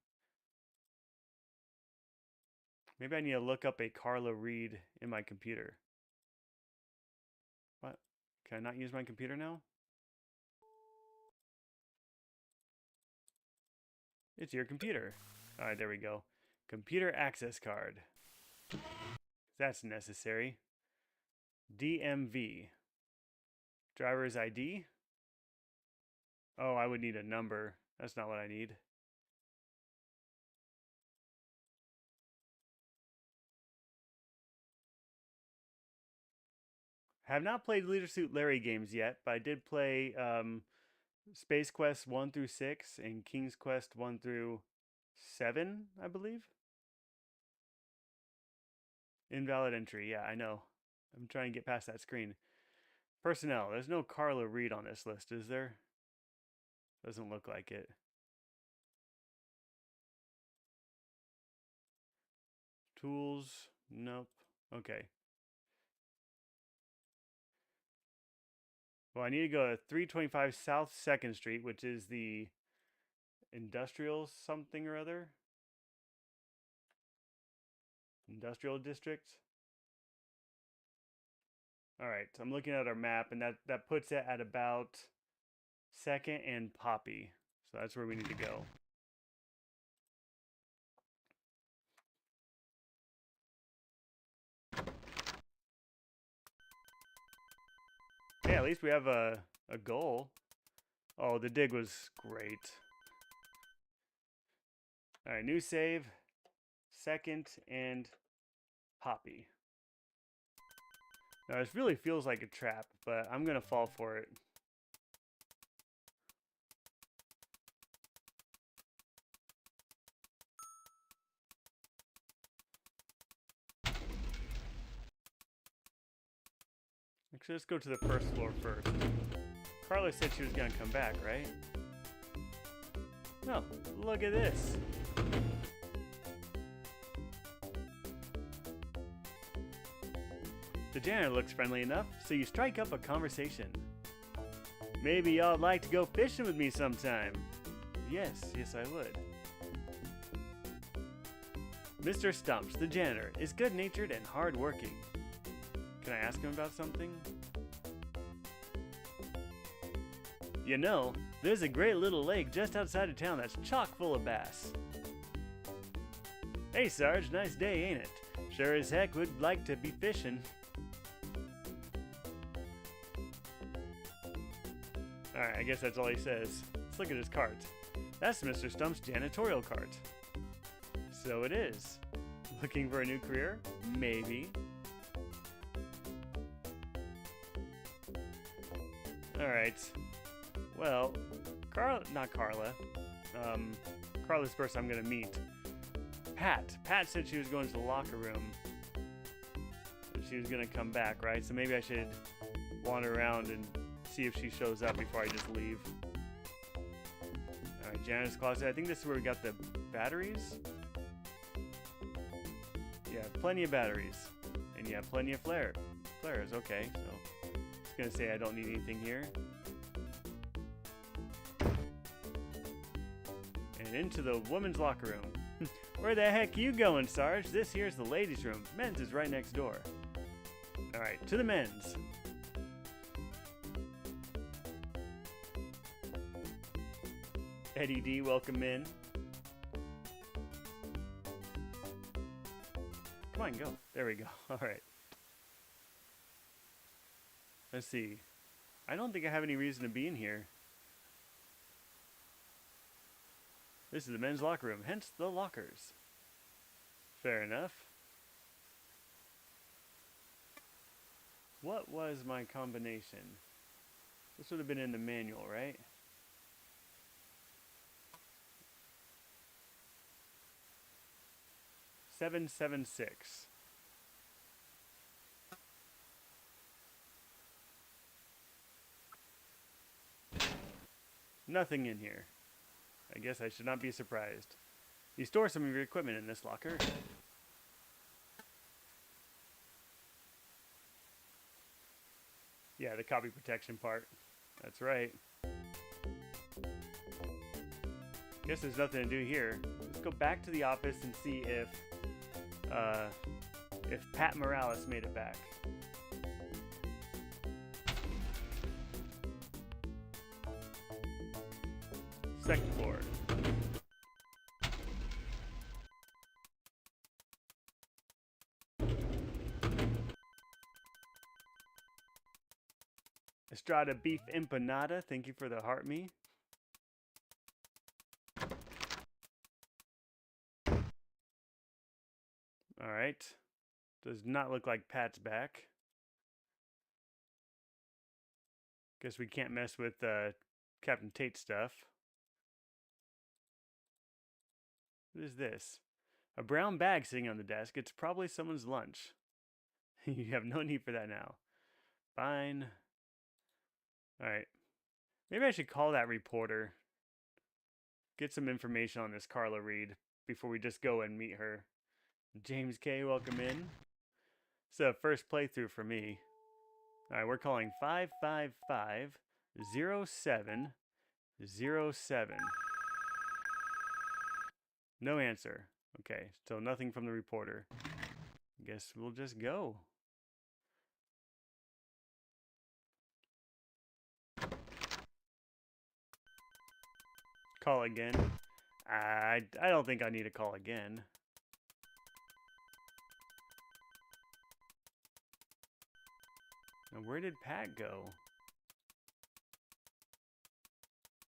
Maybe I need to look up a Carla Reed in my computer. What? Can I not use my computer now? It's your computer. All right, there we go. Computer access card. That's necessary. DMV. Driver's ID. Oh, I would need a number. That's not what I need. I have not played Leisure Suit Larry games yet, but I did play Space Quest 1 through 6 and King's Quest 1 through 7, I believe. Invalid entry. Yeah, I know. I'm trying to get past that screen. Personnel. There's no Carla Reed on this list, is there? Doesn't look like it. Tools. Nope. Okay. Well, I need to go to 325 South 2nd Street, which is the industrial something or other. Industrial district. All right, so I'm looking at our map, and that puts it at about 2nd and Poppy. So that's where we need to go. Yeah, at least we have a goal. Oh, the dig was great. All right, new save, 2nd and Poppy. Now, this really feels like a trap, but I'm going to fall for it. Actually, let's go to the first floor first. Carla said she was going to come back, right? No, look at this. The janitor looks friendly enough, so you strike up a conversation. Maybe y'all'd like to go fishing with me sometime. Yes, I would. Mr. Stumps, the janitor, is good-natured and hard-working. Can I ask him about something? You know, there's a great little lake just outside of town that's chock full of bass. Hey, Sarge, nice day, ain't it? Sure as heck would like to be fishing. Alright, I guess that's all he says. Let's look at his cart. That's Mr. Stump's janitorial cart. So it is. Looking for a new career? Maybe. Alright. Well, not Carla. Carla's the person I'm gonna meet. Pat. Pat said she was going to the locker room. She was gonna come back, right? So maybe I should wander around and see if she shows up before I just leave. Alright, janitor's closet. I think this is where we got the batteries. Yeah, plenty of batteries. And yeah, plenty of flares. Okay, so I was gonna say I don't need anything here. And into the women's locker room. Where the heck you going, Sarge? This here's the ladies' room. Men's is right next door. Alright, to the men's. Eddie D, welcome in. Come on, go. There we go. Alright. Let's see. I don't think I have any reason to be in here. This is the men's locker room, hence the lockers. Fair enough. What was my combination? This would have been in the manual, right? $776. Nothing in here. I guess I should not be surprised. You store some of your equipment in this locker. Yeah, the copy protection part. That's right. Guess there's nothing to do here. Let's go back to the office and see if Pat Morales made it back. Second floor. Estrada Beef Empanada, thank you for the heart me. Alright. Does not look like Pat's back. Guess we can't mess with Captain Tate stuff. What is this? A brown bag sitting on the desk. It's probably someone's lunch. You have no need for that now. Fine. Alright. Maybe I should call that reporter. Get some information on this Carla Reed before we just go and meet her. James K, welcome in. It's a first playthrough for me. Alright, we're calling 555-0707. No answer. Okay, still nothing from the reporter. Guess we'll just go. Call again. I don't think I need to call again. Now, where did Pat go?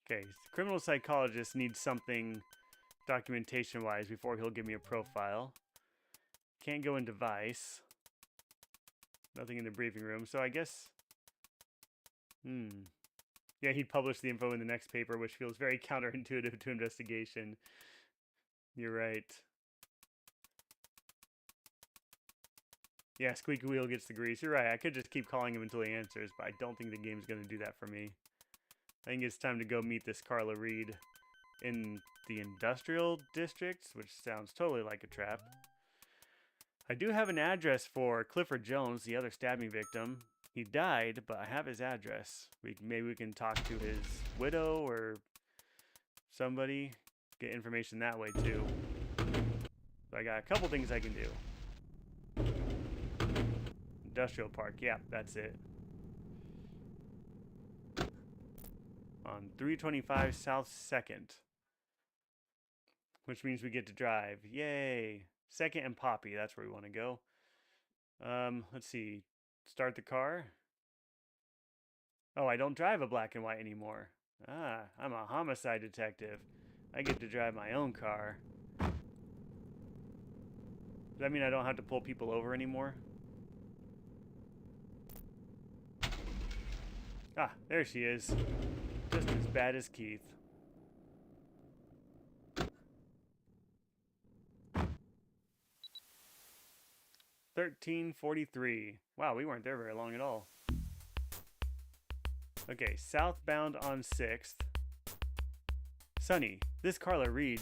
Okay, criminal psychologist needs something documentation-wise before he'll give me a profile. Can't go in device. Nothing in the briefing room, so I guess... Yeah, he published the info in the next paper, which feels very counterintuitive to investigation. You're right. Yeah, squeaky wheel gets the grease. You're right, I could just keep calling him until he answers, but I don't think the game's going to do that for me. I think it's time to go meet this Carla Reed in the industrial district, which sounds totally like a trap. I do have an address for Clifford Jones, the other stabbing victim. He died, but I have his address. Maybe we can talk to his widow or somebody. Get information that way too. So I got a couple things I can do. Industrial Park, yeah, that's it. On 325 South 2nd. Which means we get to drive. Yay! 2nd and Poppy, that's where we want to go. Let's see. Start the car. Oh, I don't drive a black and white anymore. Ah, I'm a homicide detective. I get to drive my own car. Does that mean I don't have to pull people over anymore? Ah, there she is. Just as bad as Keith. $13.43. Wow, we weren't there very long at all. Okay, southbound on 6th. Sunny, this Carla Reed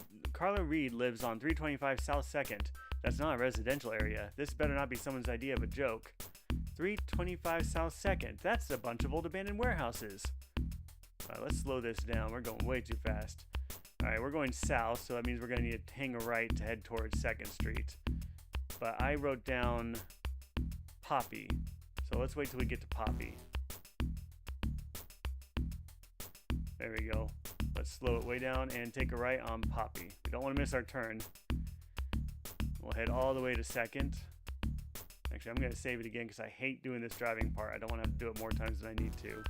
lives on 325 South 2nd. That's not a residential area. This better not be someone's idea of a joke. 325 South 2nd. That's a bunch of old abandoned warehouses. Alright, let's slow this down. We're going way too fast. Alright, we're going south, so that means we're going to need to hang a right to head towards 2nd Street. But I wrote down Poppy. So let's wait till we get to Poppy. There we go. Let's slow it way down and take a right on Poppy. We don't want to miss our turn. We'll head all the way to 2nd. Actually, I'm going to save it again because I hate doing this driving part. I don't want to have to do it more times than I need to.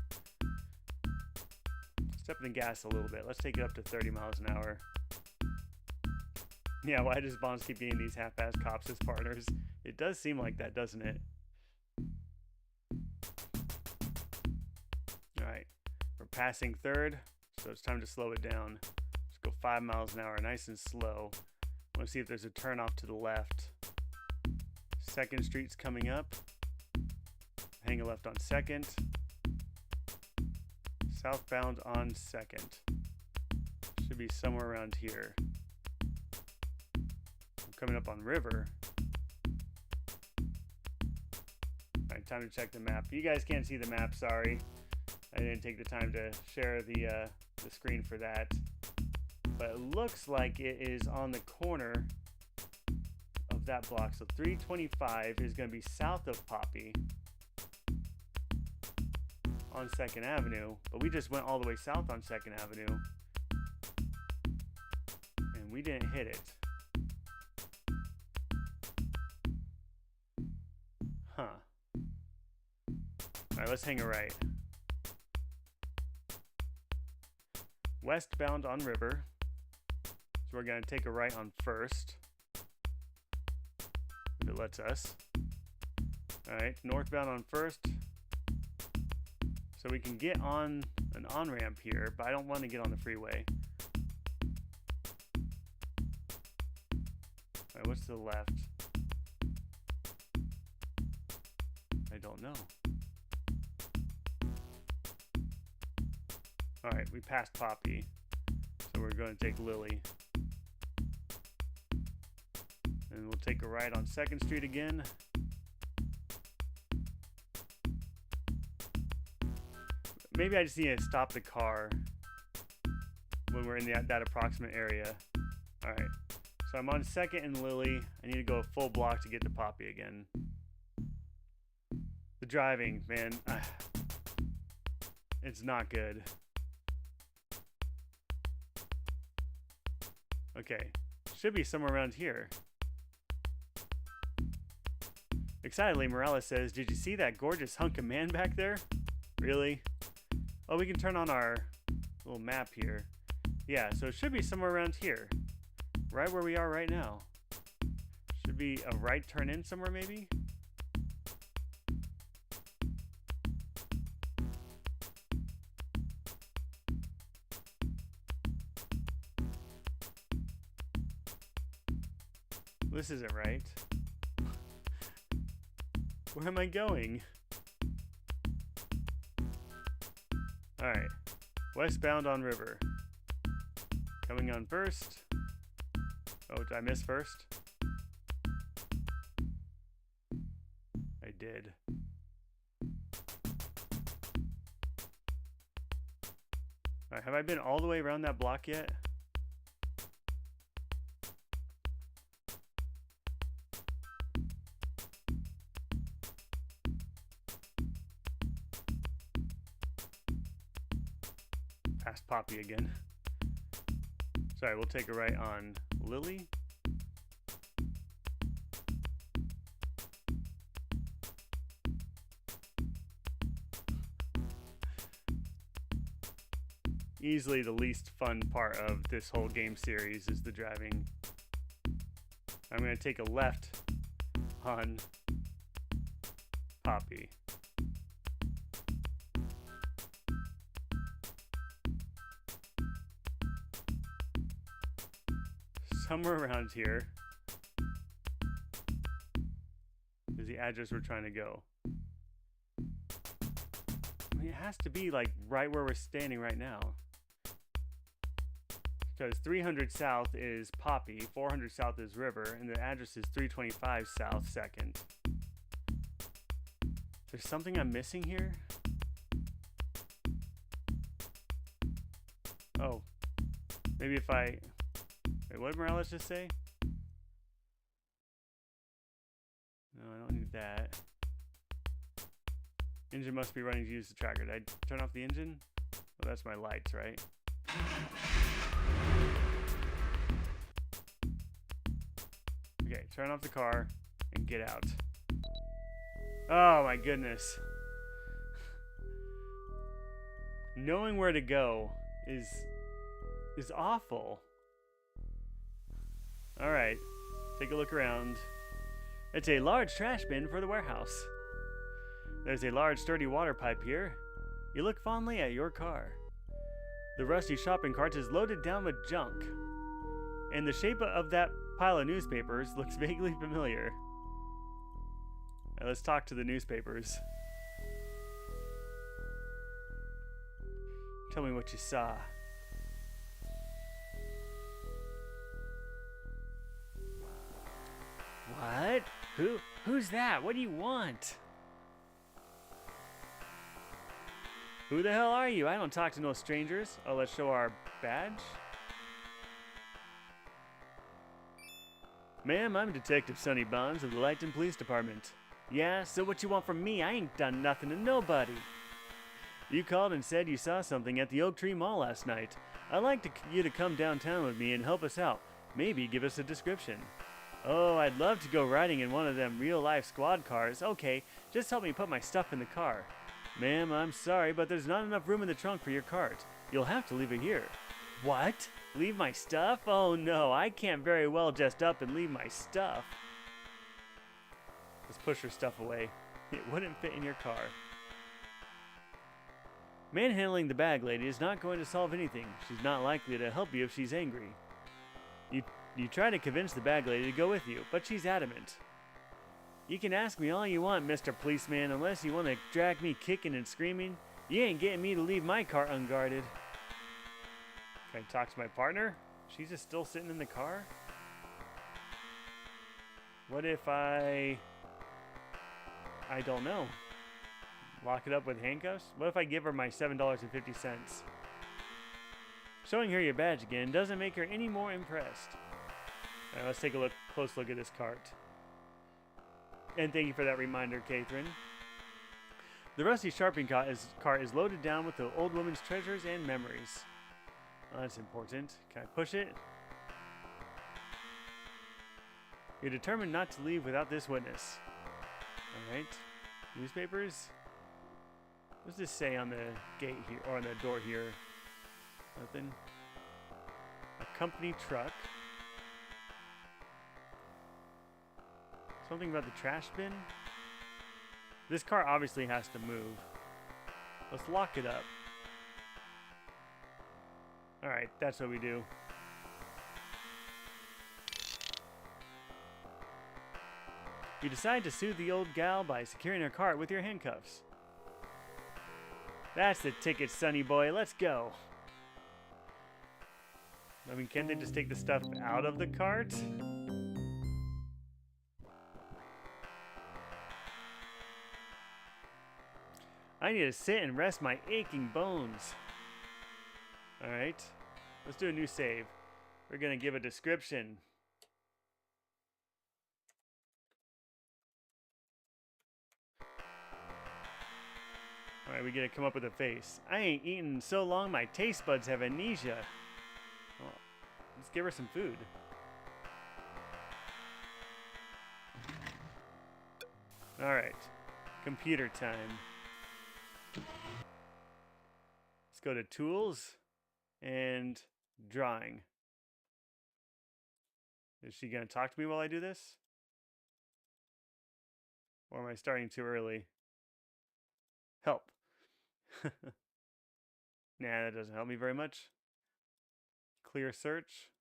Stepping the gas a little bit. Let's take it up to 30 miles an hour. Yeah, why does Bonds keep getting these half-ass cops as partners? It does seem like that, doesn't it? Alright, we're passing third, so it's time to slow it down. Let's go 5 miles an hour, nice and slow. I want to see if there's a turn off to the left. 2nd Street's coming up. Hang a left on 2nd. Southbound on 2nd. Should be somewhere around here. I'm coming up on River. Alright, time to check the map. You guys can't see the map, sorry. I didn't take the time to share the screen for that. But it looks like it is on the corner of that block. So 325 is going to be south of Poppy on 2nd Avenue. But we just went all the way south on 2nd Avenue. And we didn't hit it. Huh. Alright, let's hang a right. Westbound on River. So we're going to take a right on 1st. If it lets us. Alright, northbound on 1st. So we can get on an on-ramp here, but I don't want to get on the freeway. Alright, what's to the left? I don't know. Alright, we passed Poppy. So we're going to take Lily. And we'll take a right on 2nd Street again. Maybe I just need to stop the car when we're in that approximate area. Alright, so I'm on 2nd and Lily. I need to go a full block to get to Poppy again. The driving, man, it's not good. Okay, should be somewhere around here. Excitedly, Morales says, "Did you see that gorgeous hunk of man back there?" Really? Oh, we can turn on our little map here. Yeah, so it should be somewhere around here. Right where we are right now. Should be a right turn in somewhere, maybe? This isn't right. Where am I going? Alright. Westbound on River. Coming on 1st. Oh, did I miss 1st? I did. Alright, have I been all the way around that block yet? Past Poppy again. Sorry, we'll take a right on Lily. Easily the least fun part of this whole game series is the driving. I'm going to take a left on Poppy. Somewhere around here is the address we're trying to go. I mean, it has to be like right where we're standing right now. Because 300 South is Poppy, 400 South is River, and the address is 325 South 2nd. Is there something I'm missing here? Oh, maybe if I... Wait, what did Morales just say? No, I don't need that. Engine must be running to use the tracker. Did I turn off the engine? Well, that's my lights, right? Okay, turn off the car and get out. Oh my goodness. Knowing where to go is awful. All right, take a look around. It's a large trash bin for the warehouse. There's a large sturdy water pipe here. You look fondly at your car. The rusty shopping cart is loaded down with junk. And the shape of that pile of newspapers looks vaguely familiar. Now let's talk to the newspapers. Tell me what you saw. What? Who's that? What do you want? Who the hell are you? I don't talk to no strangers. Oh, let's show our badge. Ma'am, I'm Detective Sonny Bonds of the Lighton Police Department. Yeah, so what you want from me? I ain't done nothing to nobody. You called and said you saw something at the Oak Tree Mall last night. I'd like you to come downtown with me and help us out. Maybe give us a description. Oh, I'd love to go riding in one of them real-life squad cars. Okay, just help me put my stuff in the car. Ma'am, I'm sorry, but there's not enough room in the trunk for your cart. You'll have to leave it here. What? Leave my stuff? Oh no, I can't very well just up and leave my stuff. Let's push her stuff away. It wouldn't fit in your car. Manhandling the bag lady is not going to solve anything. She's not likely to help you if she's angry. You try to convince the bag lady to go with you, but she's adamant. You can ask me all you want, Mr. Policeman, unless you want to drag me kicking and screaming. You ain't getting me to leave my car unguarded. Can I talk to my partner? She's just still sitting in the car? What if I don't know. Lock it up with handcuffs? What if I give her my $7.50? Showing her your badge again doesn't make her any more impressed. Alright, let's take a close look at this cart. And thank you for that reminder, Catherine. The rusty sharpening cart is loaded down with the old woman's treasures and memories. Oh, that's important. Can I push it? You're determined not to leave without this witness. Alright. Newspapers? What does this say on the gate here, or on the door here? Nothing. A company truck. Something about the trash bin? This car obviously has to move. Let's lock it up. Alright, that's what we do. You decide to soothe the old gal by securing her cart with your handcuffs. That's the ticket, Sonny boy. Let's go. I mean, can't they just take the stuff out of the cart? I need to sit and rest my aching bones. Alright. Let's do a new save. We're going to give a description. Alright, we gotta come up with a face. I ain't eaten so long my taste buds have amnesia. Well, let's give her some food. Alright. Computer time. Let's go to tools and drawing. Is she gonna talk to me while I do this? Or am I starting too early? Help. Nah, that doesn't help me very much. Clear search.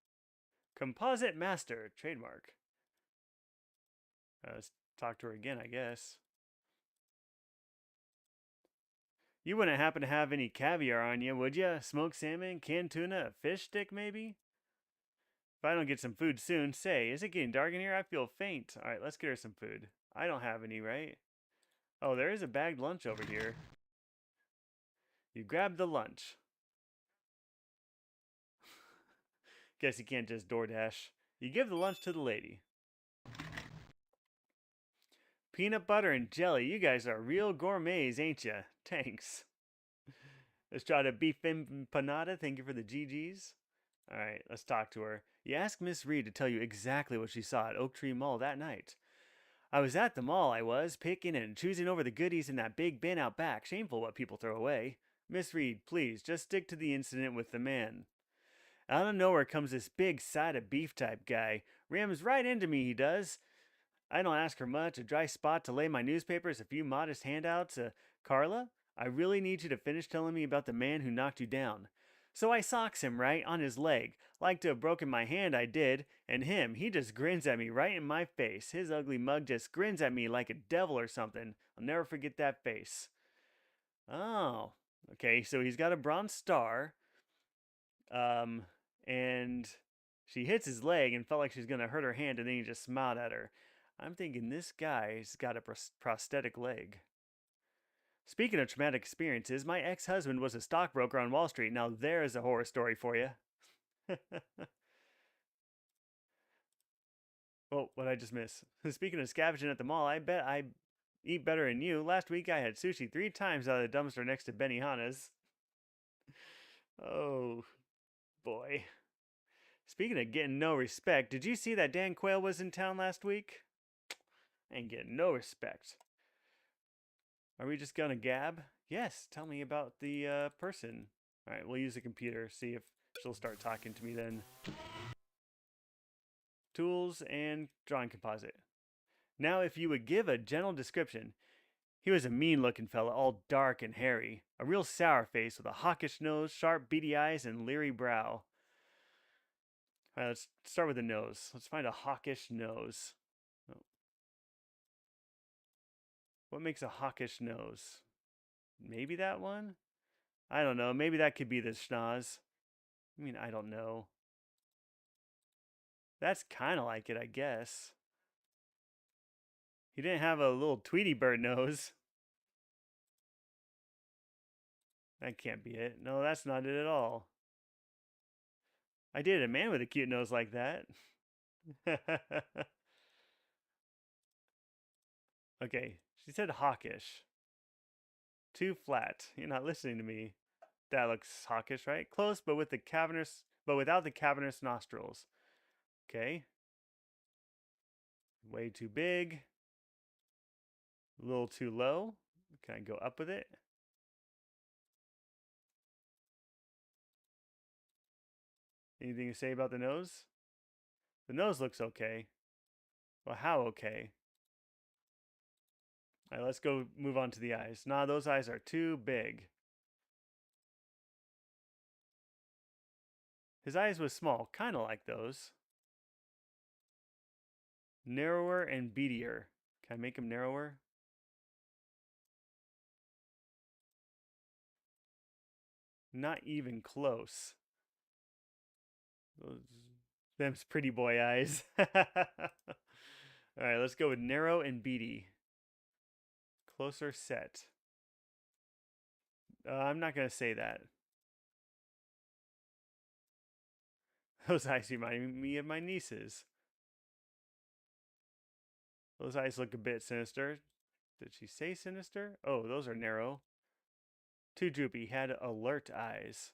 Composite master. Trademark. Let's talk to her again, I guess. You wouldn't happen to have any caviar on you, would you? Smoked salmon, canned tuna, a fish stick, maybe? If I don't get some food soon, say, is it getting dark in here? I feel faint. Alright, let's get her some food. I don't have any, right? Oh, there is a bagged lunch over here. You grab the lunch. Guess you can't just DoorDash. You give the lunch to the lady. Peanut butter and jelly. You guys are real gourmets, ain't ya? Thanks. Let's try to beef empanada. Thank you for the GGs. Alright, let's talk to her. You ask Miss Reed to tell you exactly what she saw at Oak Tree Mall that night. I was at the mall, I was, picking and choosing over the goodies in that big bin out back. Shameful what people throw away. Miss Reed, please, just stick to the incident with the man. Out of nowhere comes this big side of beef type guy. Rams right into me, he does. I don't ask for much, a dry spot to lay my newspapers, a few modest handouts. Carla, I really need you to finish telling me about the man who knocked you down. So I socks him, right, on his leg. Like to have broken my hand, I did. And him, he just grins at me right in my face. His ugly mug just grins at me like a devil or something. I'll never forget that face. Oh, okay, so he's got a bronze star. And she hits his leg and felt like she was going to hurt her hand, and then he just smiled at her. I'm thinking this guy's got a prosthetic leg. Speaking of traumatic experiences, my ex-husband was a stockbroker on Wall Street. Now there's a horror story for you. Oh, what I just miss? Speaking of scavenging at the mall, I bet I eat better than you. Last week I had sushi 3 times out of the dumpster next to Benihana's. Oh, boy. Speaking of getting no respect, did you see that Dan Quayle was in town last week? Ain't getting no respect. Are we just gonna gab? Yes, tell me about the person. Alright, we'll use the computer, see if she'll start talking to me then. Tools and drawing composite. Now, if you would give a general description, he was a mean-looking fella, all dark and hairy. A real sour face with a hawkish nose, sharp beady eyes, and leery brow. Alright, let's start with the nose. Let's find a hawkish nose. Oh. What makes a hawkish nose? Maybe that one? I don't know. Maybe that could be the schnoz. I mean, I don't know. That's kind of like it, I guess. He didn't have a little Tweety Bird nose. That can't be it. No, that's not it at all. I dated a man with a cute nose like that. Okay, she said hawkish. Too flat. You're not listening to me. That looks hawkish, right? Close, but with the cavernous, but without the cavernous nostrils. Okay. Way too big. A little too low. Can I go up with it? Anything to say about the nose? The nose looks okay. Well, how okay? All right, let's go move on to the eyes. Nah, those eyes are too big. His eyes was small, kind of like those. Narrower and beadier. Can I make him narrower? Not even close. Those, them's pretty boy eyes. All right, let's go with narrow and beady. Closer set. I'm not going to say that. Those eyes remind me of my nieces. Those eyes look a bit sinister. Did she say sinister? Oh, those are narrow. Too droopy. Had alert eyes.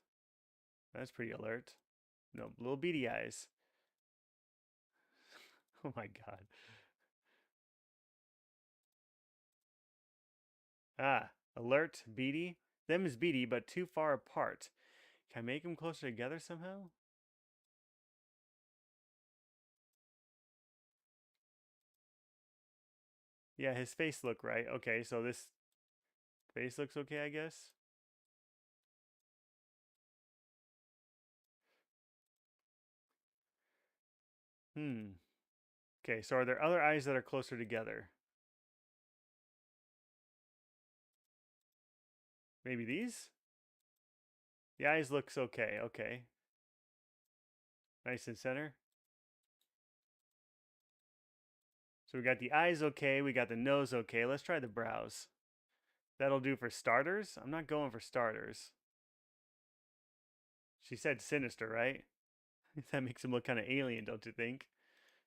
That's pretty alert. No, little beady eyes. Oh my god. Ah, alert, beady. Them is beady, but too far apart. Can I make them closer together somehow? Yeah, his face look right. Okay, so this face looks okay, I guess. Okay, so are there other eyes that are closer together? Maybe these? The eyes looks okay. Okay. Nice and center. So we got the eyes okay. We got the nose okay. Let's try the brows. That'll do for starters. I'm not going for starters. She said sinister, right? That makes him look kind of alien, don't you think?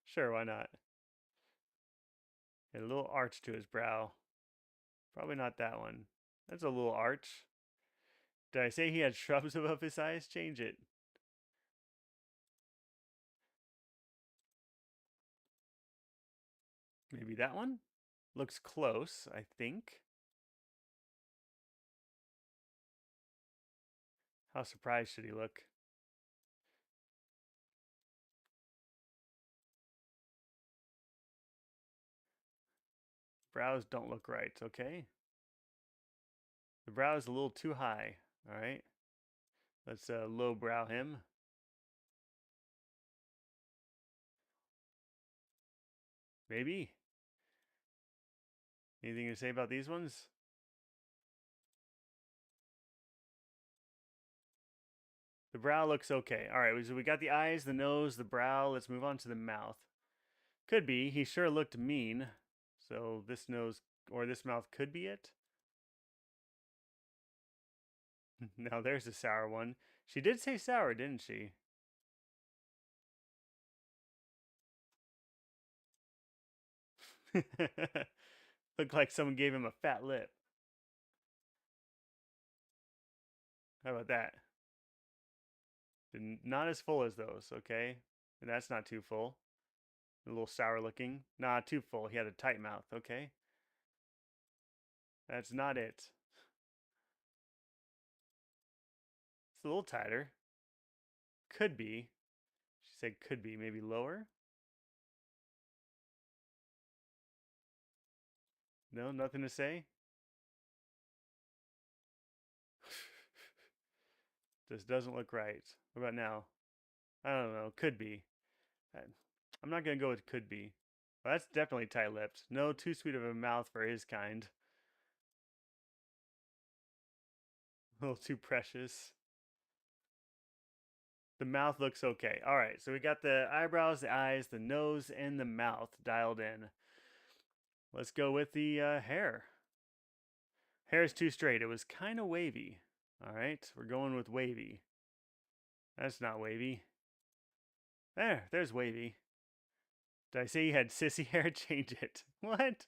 Sure, why not? And a little arch to his brow. Probably not that one. That's a little arch. Did I say he had shrubs above his eyes? Change it. Maybe that one? Looks close, I think. How surprised should he look? Brows don't look right, okay? The brow is a little too high, all right? Let's low brow him. Maybe. Anything to say about these ones? The brow looks okay. All right, so we got the eyes, the nose, the brow. Let's move on to the mouth. Could be. He sure looked mean. So this nose or this mouth could be it. Now there's a sour one. She did say sour, didn't she? Looked like someone gave him a fat lip. How about that? Not as full as those, okay? And that's not too full. A little sour looking. Nah, too full. He had a tight mouth, okay? That's not it. It's a little tighter. Could be. She said could be. Maybe lower? No, nothing to say? This doesn't look right. What about now? I don't know. Could be. I'm not going to go with could be. Well, that's definitely tight-lipped. No, too sweet of a mouth for his kind. A little too precious. The mouth looks okay. All right, so we got the eyebrows, the eyes, the nose, and the mouth dialed in. Let's go with the hair. Hair is too straight. It was kind of wavy. All right, we're going with wavy. That's not wavy. There's wavy. Did I say you had sissy hair? Change it. What?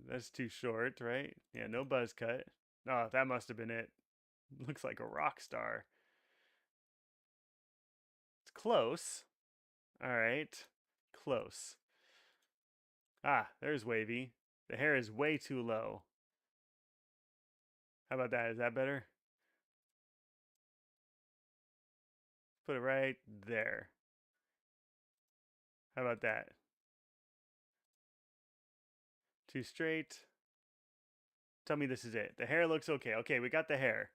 That's too short, right? Yeah, no buzz cut. Oh, that must have been it. Looks like a rock star. It's close. All right. Close. Ah, there's wavy. The hair is way too low. How about that? Is that better? Put it right there. How about that? Too straight. Tell me this is it. The hair looks okay. Okay, we got the hair.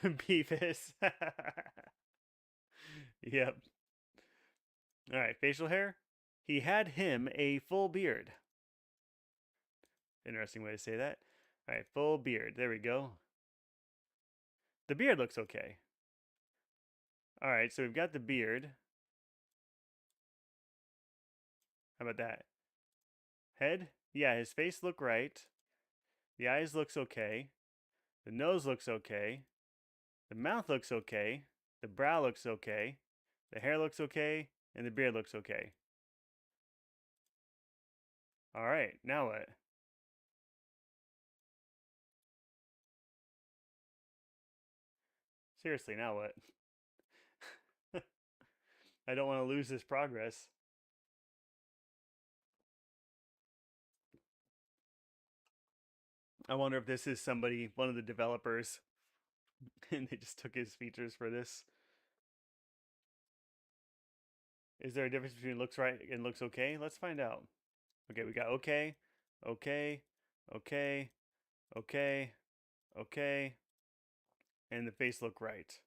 Beavis. Yep. All right, facial hair. He had him a full beard. Interesting way to say that. All right, full beard. There we go. The beard looks okay. All right, so we've got the beard. How about that? Head? Yeah, his face looked right. The eyes looks okay. The nose looks okay. The mouth looks okay. The brow looks okay. The hair looks okay. And the beard looks okay. All right, now what? Seriously, now what? I don't want to lose this progress. I wonder if this is somebody, one of the developers, and they just took his features for this. Is there a difference between looks right and looks okay? Let's find out. Okay, we got okay, okay, okay, okay, okay, and the face look right.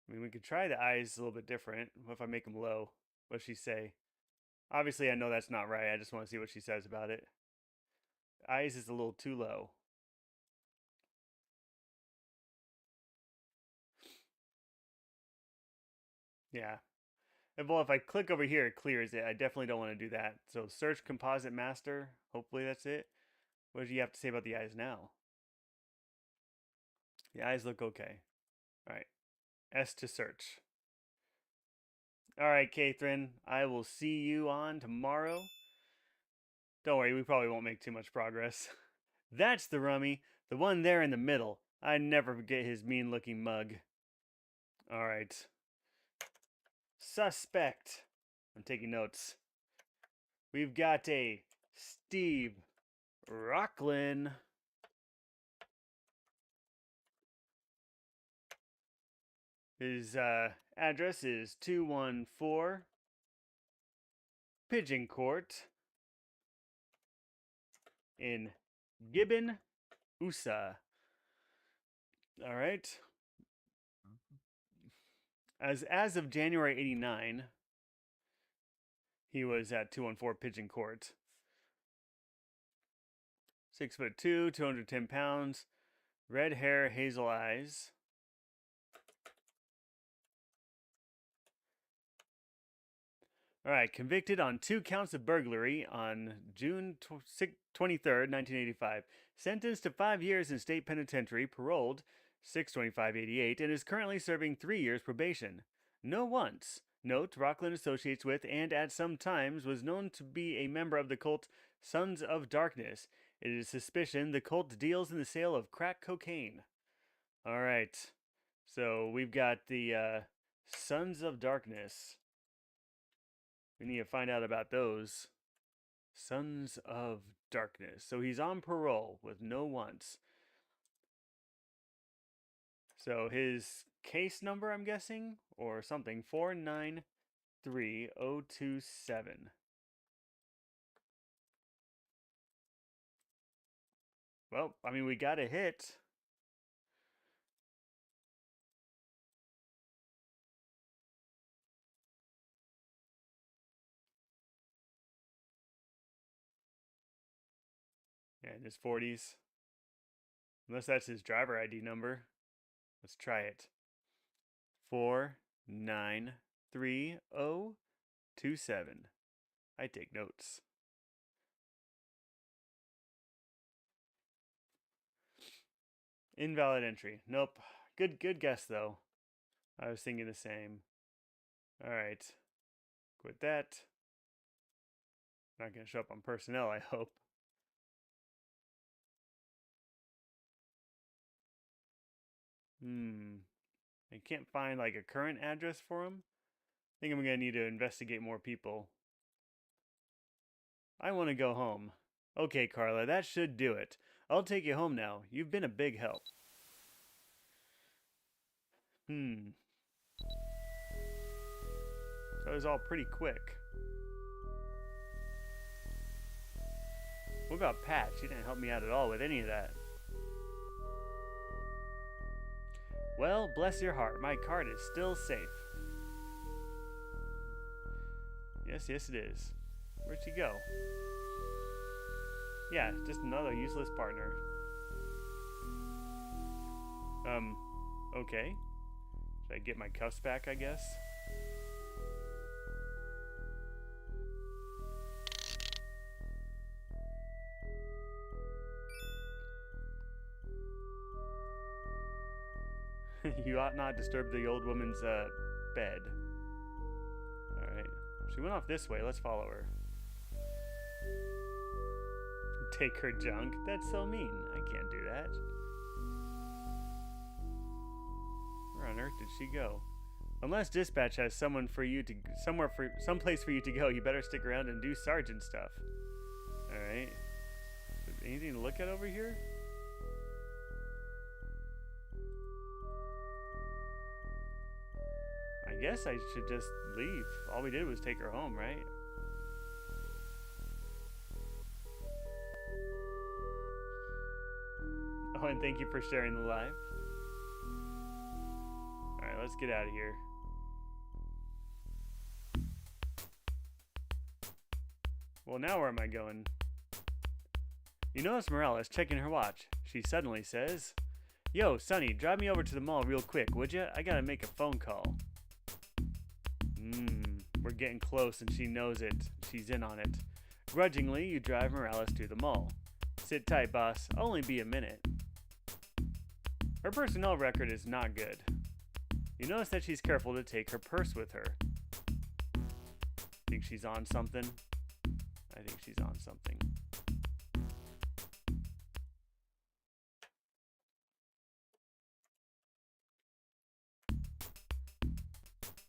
I mean, we could try the eyes a little bit different. What if I make them low? What does she say? Obviously, I know that's not right. I just want to see what she says about it. Eyes is a little too low. Yeah. Well, if I click over here, it clears it. I definitely don't want to do that. So search composite master. Hopefully that's it. What do you have to say about the eyes now? The eyes look okay. All right. S to search. All right, Catherine. I will see you on tomorrow. Don't worry, we probably won't make too much progress. That's the rummy. The one there in the middle. I never forget his mean looking mug. All right. Suspect. I'm taking notes. We've got a Steve Rocklin. His address is 214 Pigeon Court in Gibbon, USA. All right. As of January 89, he was at 214 Pigeon Court. 6'2", 210 pounds, red hair, hazel eyes. All right, convicted on 2 counts of burglary on June 23rd, 1985. Sentenced to 5 years in state penitentiary, paroled 6/25/88, and is currently serving 3 years probation. No once. Note, Rockland associates with and at some times was known to be a member of the cult Sons of Darkness. It is suspicion the cult deals in the sale of crack cocaine. All right, so we've got the Sons of Darkness. We need to find out about those. Sons of Darkness. So he's on parole with no once. So his case number, I'm guessing, or something, 493027. Well, I mean, we got a hit. Yeah, in his 40s. Unless that's his driver ID number. Let's try it. 493027. I take notes. Invalid entry. Nope. Good guess though. I was thinking the same. All right. Quit that. Not going to show up on personnel, I hope. I can't find like a current address for him. I think I'm going to need to investigate more people. I want to go home. Okay, Carla, that should do it. I'll take you home now. You've been a big help. That was all pretty quick. What about Pat? She didn't help me out at all with any of that. Well, bless your heart, my card is still safe. Yes, it is. Where'd she go? Yeah, just another useless partner. Okay. Should I get my cuffs back, I guess? You ought not disturb the old woman's, bed. Alright. She went off this way. Let's follow her. Take her junk? That's so mean. I can't do that. Where on earth did she go? Unless dispatch has someplace for you to go, you better stick around and do sergeant stuff. Alright. Anything to look at over here? I guess I should just leave. All we did was take her home, right? Oh, and thank you for sharing the live. Alright, let's get out of here. Well, now where am I going? You notice Morales checking her watch. She suddenly says, "Yo, Sonny, drive me over to the mall real quick, would ya? I gotta make a phone call." We're getting close and she knows it. She's in on it. Grudgingly, you drive Morales to the mall. Sit tight, boss. I'll only be a minute. Her personnel record is not good. You notice that she's careful to take her purse with her. Think she's on something? I think she's on something.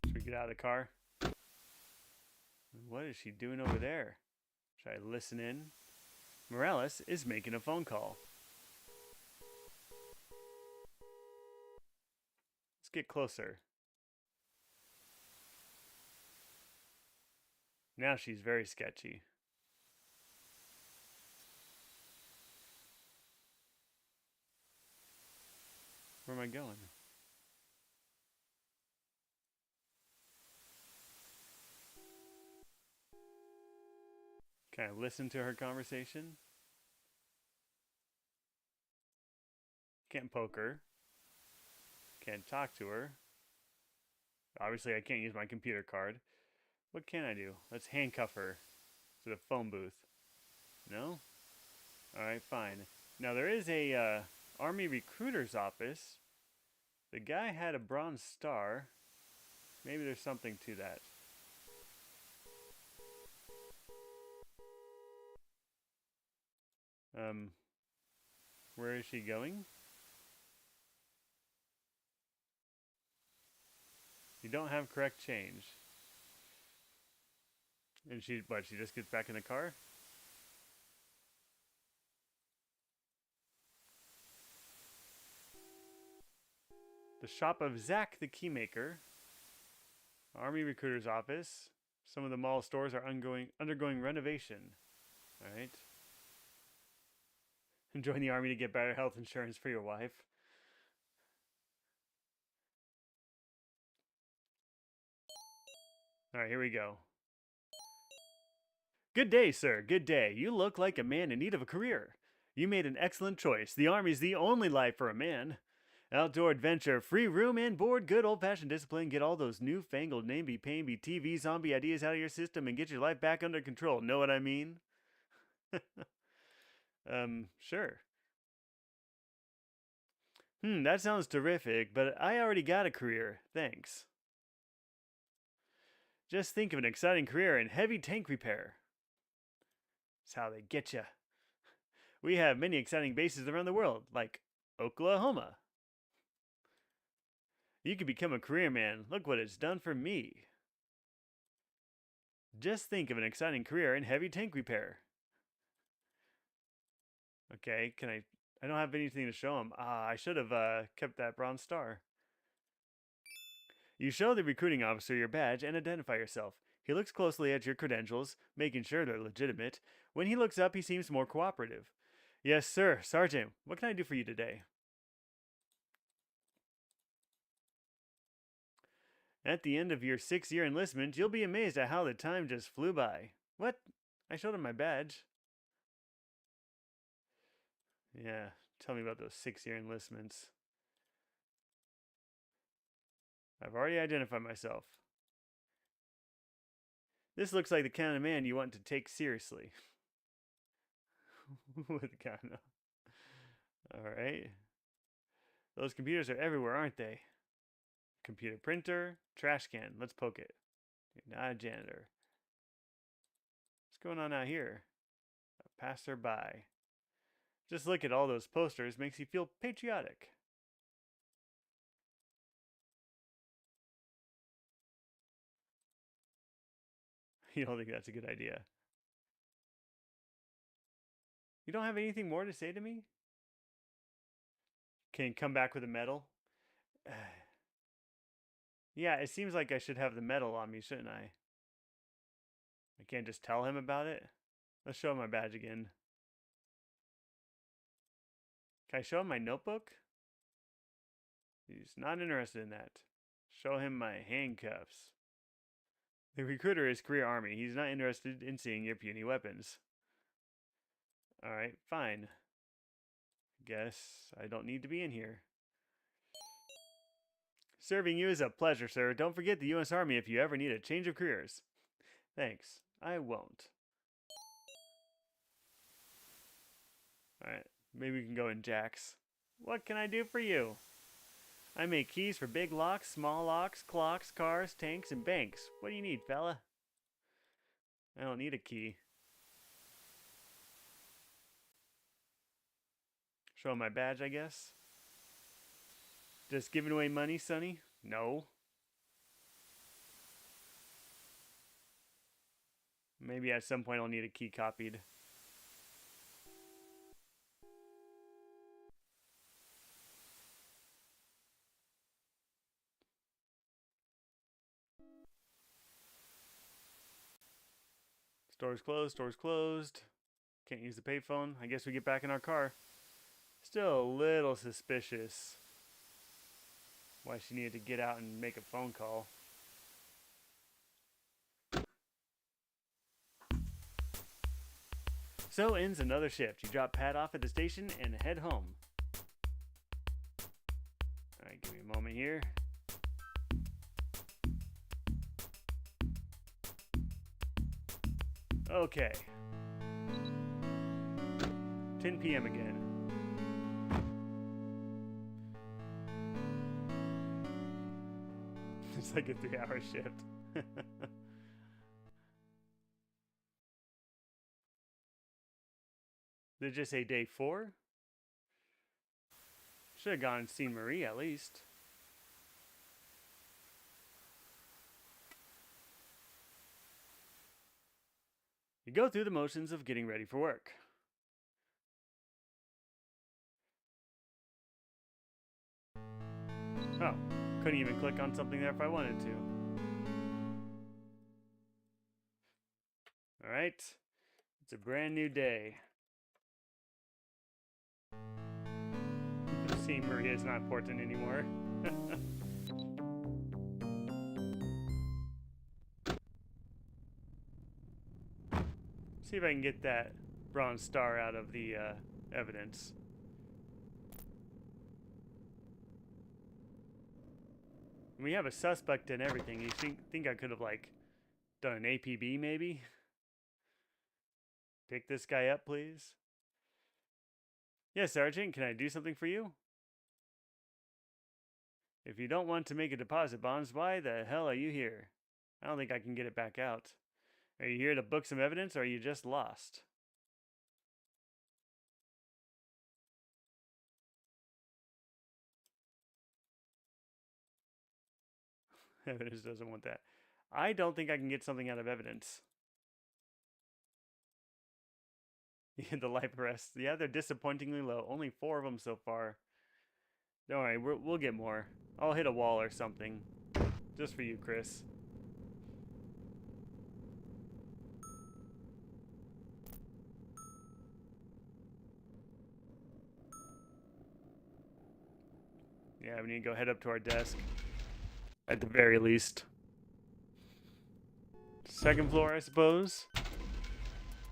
Should we get out of the car? What is she doing over there? Should I listen in? Morales is making a phone call. Let's get closer. Now she's very sketchy. Where am I going? Can I listen to her conversation? Can't poke her. Can't talk to her. Obviously, I can't use my computer card. What can I do? Let's handcuff her to the phone booth. No? Alright, fine. Now, there is a Army recruiter's office. The guy had a bronze star. Maybe there's something to that. Where is she going? You don't have correct change. And she just gets back in the car? The shop of Zach the Keymaker. Army recruiter's office. Some of the mall stores are undergoing renovation. Alright. Join the army to get better health insurance for your wife. Alright, here we go. Good day, sir. Good day. You look like a man in need of a career. You made an excellent choice. The army's the only life for a man. Outdoor adventure, free room and board, good old-fashioned discipline. Get all those newfangled namby-pamby TV zombie ideas out of your system and get your life back under control. Know what I mean? Sure. That sounds terrific, but I already got a career. Thanks. Just think of an exciting career in heavy tank repair. That's how they get you. We have many exciting bases around the world, like Oklahoma. You could become a career man. Look what it's done for me. Just think of an exciting career in heavy tank repair. Okay, can I don't have anything to show him. I should have kept that bronze star. You show the recruiting officer your badge and identify yourself. He looks closely at your credentials, making sure they're legitimate. When he looks up, he seems more cooperative. Yes, sir. Sergeant, what can I do for you today? At the end of your 6-year enlistment, you'll be amazed at how the time just flew by. What? I showed him my badge. Yeah, tell me about those 6-year enlistments. I've already identified myself. This looks like the kind of man you want to take seriously. With kind of. Alright. Those computers are everywhere, aren't they? Computer printer, trash can. Let's poke it. You're not a janitor. What's going on out here? A passerby. Just look at all those posters. Makes you feel patriotic. You don't think that's a good idea? You don't have anything more to say to me? Can you come back with a medal? Yeah, it seems like I should have the medal on me, shouldn't I? I can't just tell him about it? Let's show him my badge again. Can I show him my notebook? He's not interested in that. Show him my handcuffs. The recruiter is career army. He's not interested in seeing your puny weapons. Alright, fine. Guess I don't need to be in here. Serving you is a pleasure, sir. Don't forget the U.S. Army if you ever need a change of careers. Thanks. I won't. Alright, maybe we can go in Jack's. What can I do for you? I make keys for big locks, small locks, clocks, cars, tanks, and banks. What do you need, fella? I don't need a key. Show my badge, I guess. Just giving away money, Sonny? No. Maybe at some point I'll need a key copied. Store's closed. Store's closed. Can't use the payphone. I guess we get back in our car. Still a little suspicious why she needed to get out and make a phone call. So ends another shift. You drop Pat off at the station and head home. Alright, give me a moment here. Okay. 10 p.m. again. It's like a 3-hour shift. Did it just say day 4? Should have gone and seen Marie at least. You go through the motions of getting ready for work. Oh, couldn't even click on something there if I wanted to. Alright, it's a brand new day. Seeing Maria is not important anymore. See if I can get that bronze star out of the evidence. We have a suspect and everything. You think I could have like done an APB maybe? Pick this guy up, please. Yes, Sergeant, can I do something for you? If you don't want to make a deposit, Bonds, why the hell are you here? I don't think I can get it back out. Are you here to book some evidence, or are you just lost? Evidence doesn't want that. I don't think I can get something out of evidence. The life arrests. Yeah, they're disappointingly low. Only 4 of them so far. Don't worry, we'll get more. I'll hit a wall or something. Just for you, Chris. Yeah, we need to go head up to our desk. At the very least. 2nd floor, I suppose.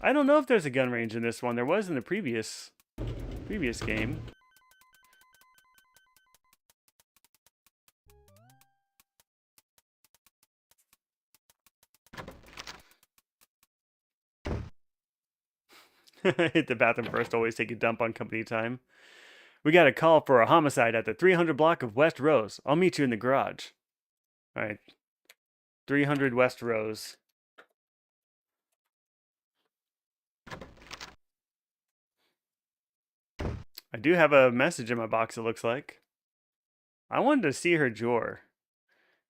I don't know if there's a gun range in this one. There was in the previous game. Hit the bathroom first. Always take a dump on company time. We got a call for a homicide at the 300 block of West Rose. I'll meet you in the garage. All right. 300 West Rose. I do have a message in my box, it looks like. I wanted to see her drawer.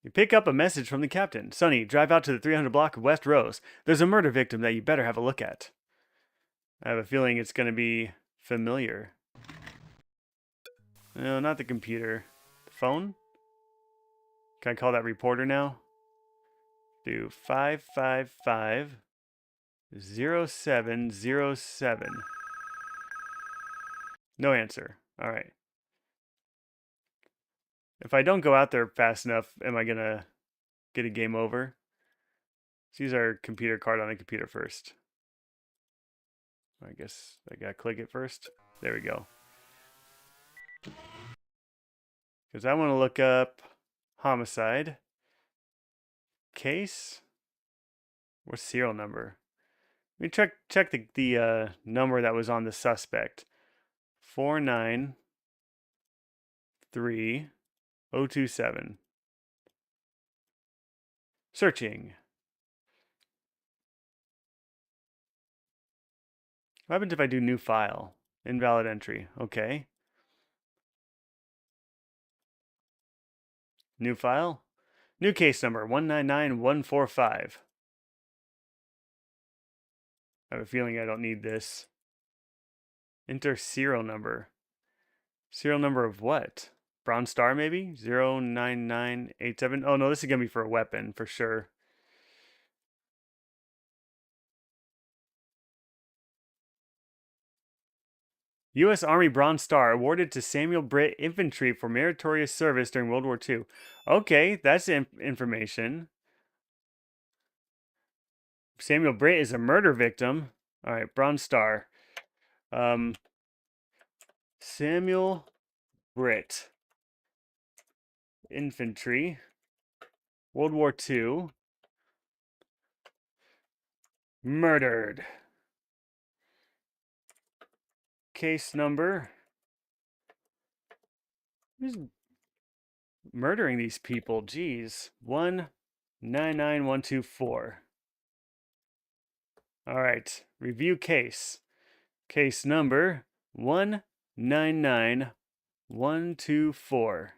You pick up a message from the captain. Sonny, drive out to the 300 block of West Rose. There's a murder victim that you better have a look at. I have a feeling it's going to be familiar. No, not the computer. The phone? Can I call that reporter now? Do 555-0707. No answer. All right. If I don't go out there fast enough, am I going to get a game over? Let's use our computer card on the computer first. I guess I got to click it first. There we go. Because I want to look up homicide. Case? What's serial number? Let me check the number that was on the suspect. 493027. Searching. What happens if I do new file? Invalid entry. Okay. New file. New case number 199145. I have a feeling I don't need this. Enter serial number. Serial number of what? Bronze star maybe? 09987. Oh no, this is going to be for a weapon for sure. U.S. Army Bronze Star awarded to Samuel Britt Infantry for meritorious service during World War II. Okay, that's information. Samuel Britt is a murder victim. All right, Bronze Star. Samuel Britt Infantry, World War II, murdered. Case number. Who's murdering these people? Jeez. 199124. All right. Review case. Case number 199124.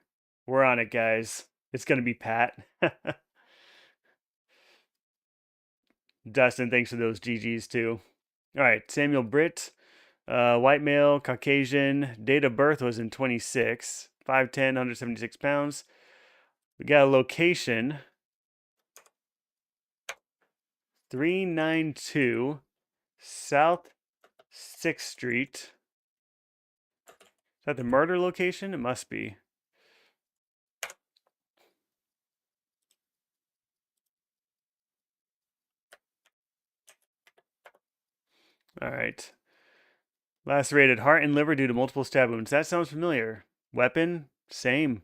We're on it, guys. It's going to be Pat. Dustin, thanks for those GGs too. All right. Samuel Britt. White male, Caucasian, date of birth was in 26, 5'10", 176 pounds. We got a location, 392 South 6th Street. Is that the murder location? It must be. All right. Lacerated heart and liver due to multiple stab wounds. That sounds familiar. Weapon? Same.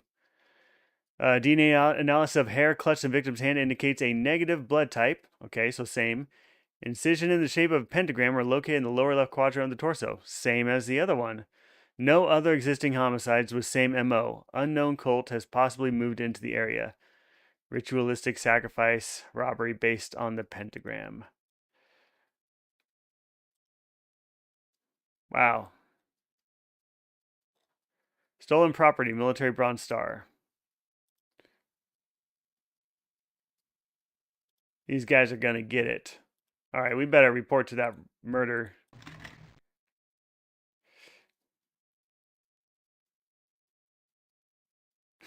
DNA analysis of hair clutched in victim's hand indicates a negative blood type. Okay, so same. Incision in the shape of a pentagram were located in the lower left quadrant of the torso. Same as the other one. No other existing homicides with same MO. Unknown cult has possibly moved into the area. Ritualistic sacrifice, robbery based on the pentagram. Wow. Stolen property, military Bronze Star. These guys are gonna get it. All right, we better report to that murder.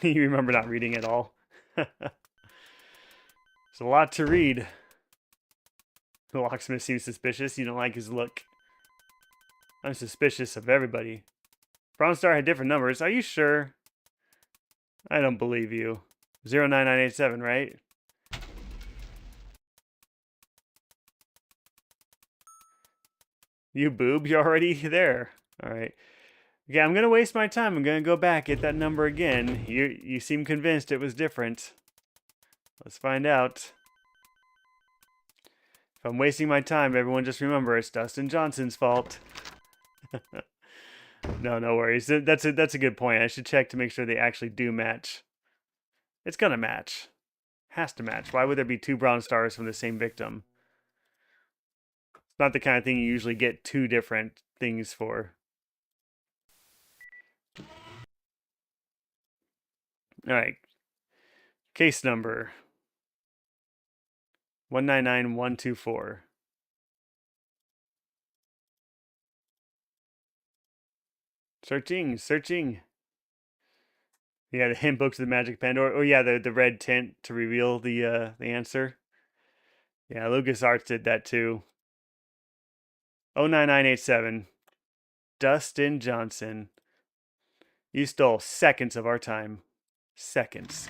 You remember not reading it all. It's a lot to read. The locksmith seems suspicious. You don't like his look. I'm suspicious of everybody. Bronze Star had different numbers. Are you sure? I don't believe you. 09987, right? You boob, you're already there. All right. Yeah, I'm going to waste my time. I'm going to go back, get that number again. You seem convinced it was different. Let's find out. If I'm wasting my time, everyone just remember it's Dustin Johnson's fault. No worries. That's a good point. I should check to make sure they actually do match. It's going to match. Has to match. Why would there be two Bronze Stars from the same victim? It's not the kind of thing you usually get two different things for. All right. Case number 199124. Searching. Yeah, the hint book to the magic pen, or yeah, the red tint to reveal the answer. Yeah, LucasArts did that too. 09987. Dustin Johnson. You stole seconds of our time. Seconds.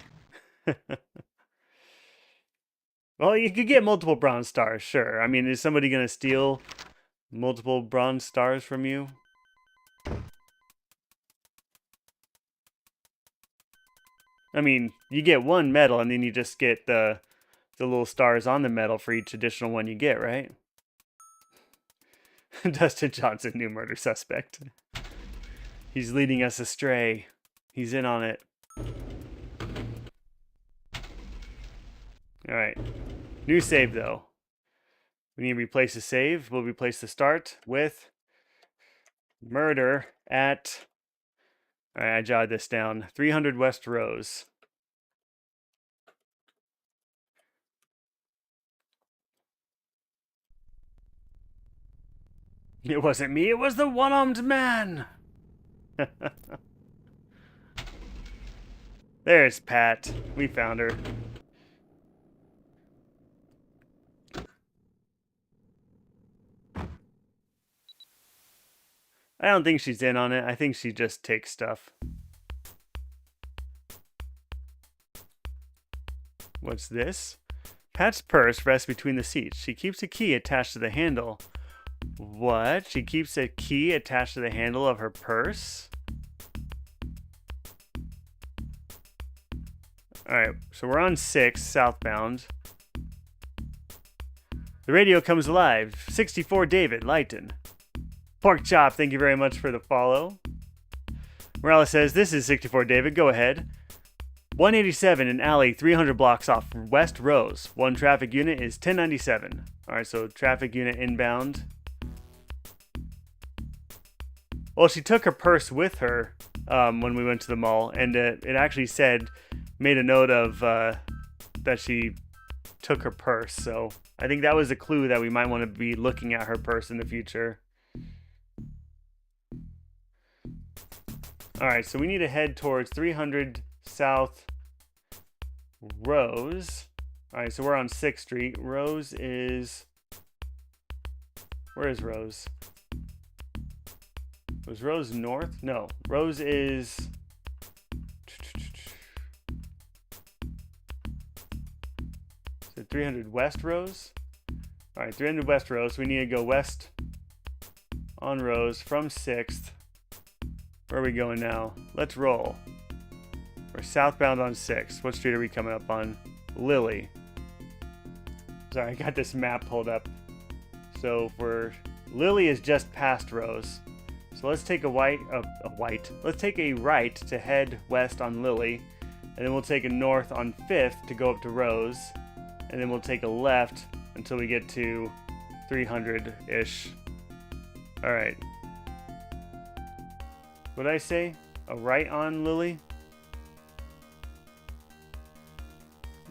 Well, you could get multiple Bronze Stars, sure. I mean, is somebody going to steal multiple Bronze Stars from you? I mean, you get one medal and then you just get the little stars on the medal for each additional one you get, right? Dustin Johnson, new murder suspect. He's leading us astray. He's in on it. Alright. New save, though. We need to replace the save. We'll replace the start with murder at... Alright, I jotted this down. 300 West Rose. It wasn't me, it was the one-armed man! There's Pat. We found her. I don't think she's in on it. I think she just takes stuff. What's this? Pat's purse rests between the seats. She keeps a key attached to the handle. What? She keeps a key attached to the handle of her purse? Alright, so we're on 6, southbound. The radio comes alive. 64 David, Lighton. Pork Chop, thank you very much for the follow. Morales says, this is 64 David, go ahead. 187 in alley, 300 blocks off West Rose. One traffic unit is 1097. Alright, so traffic unit inbound. Well, she took her purse with her when we went to the mall, and it actually made a note of that she took her purse. So I think that was a clue that we might want to be looking at her purse in the future. Alright, so we need to head towards 300 South Rose. Alright, so we're on 6th Street. Rose is... Where is Rose? Was Rose north? No. Rose is... Is it 300 West Rose? Alright, 300 West Rose. We need to go west on Rose from 6th. Where are we going now? Let's roll. We're southbound on 6th. What street are we coming up on? Lily. Sorry, I got this map pulled up. So Lily is just past Rose. So let's take let's take a right to head west on Lily. And then we'll take a north on 5th to go up to Rose. And then we'll take a left until we get to 300-ish. Alright. What did I say? A right on Lily?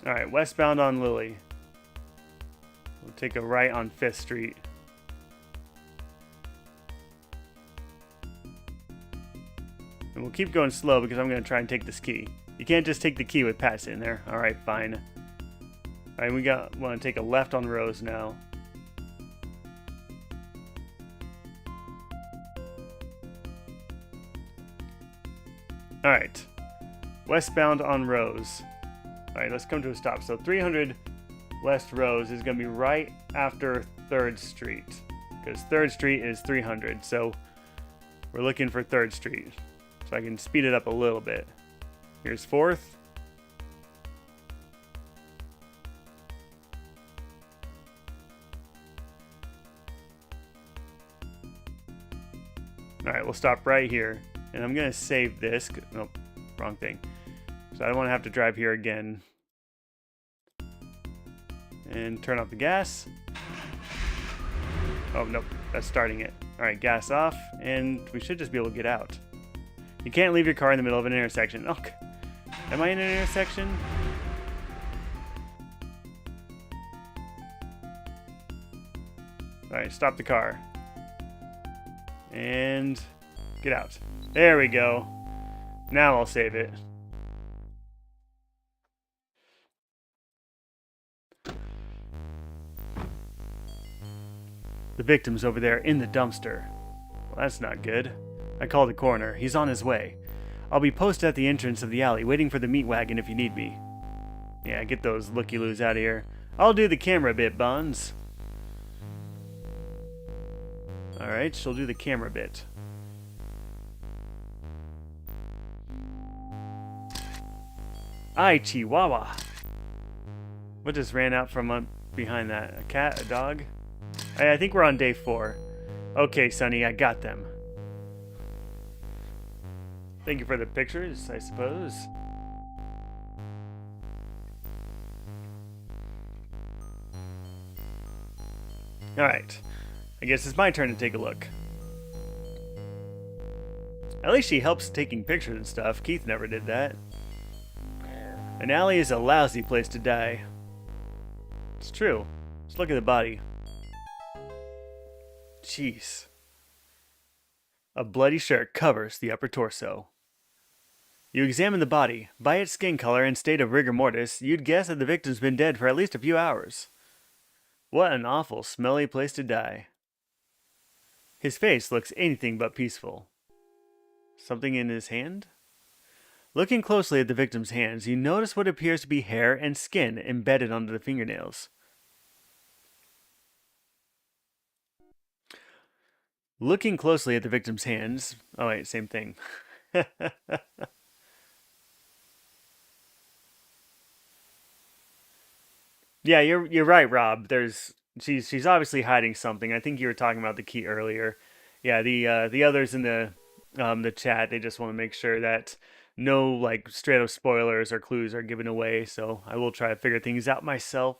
Alright, westbound on Lily. We'll take a right on 5th Street. And we'll keep going slow because I'm going to try and take this key. You can't just take the key with Pat sitting there. Alright, fine. Alright, we want to take a left on Rose now. Alright. Westbound on Rose. Alright, let's come to a stop. So 300 West Rose is going to be right after 3rd Street. Because 3rd Street is 300. So we're looking for 3rd Street. So I can speed it up a little bit. Here's 4th. Alright, we'll stop right here. And I'm going to save this. Nope, wrong thing. So I don't want to have to drive here again. And turn off the gas. Oh, nope, that's starting it. Alright, gas off. And we should just be able to get out. You can't leave your car in the middle of an intersection. Oh, am I in an intersection? Alright, stop the car. And get out. There we go. Now I'll save it. The victim's over there in the dumpster. Well, that's not good. I called the coroner. He's on his way. I'll be posted at the entrance of the alley, waiting for the meat wagon if you need me. Yeah, get those looky-loos out of here. I'll do the camera bit, Buns. Alright, she'll do the camera bit. Ay, Chihuahua. What just ran out from behind that? A cat? A dog? I think we're on day 4. Okay, Sonny, I got them. Thank you for the pictures, I suppose. Alright. I guess it's my turn to take a look. At least she helps taking pictures and stuff. Keith never did that. An alley is a lousy place to die. It's true. Let's look at the body. Jeez. A bloody shirt covers the upper torso. You examine the body. By its skin color and state of rigor mortis, you'd guess that the victim's been dead for at least a few hours. What an awful, smelly place to die. His face looks anything but peaceful. Something in his hand? Looking closely at the victim's hands, you notice what appears to be hair and skin embedded under the fingernails. Looking closely at the victim's hands... Oh wait, same thing. Yeah, you're right, Rob. She's obviously hiding something. I think you were talking about the key earlier. Yeah, the others in the chat, they just want to make sure that no like straight up spoilers or clues are given away. So I will try to figure things out myself.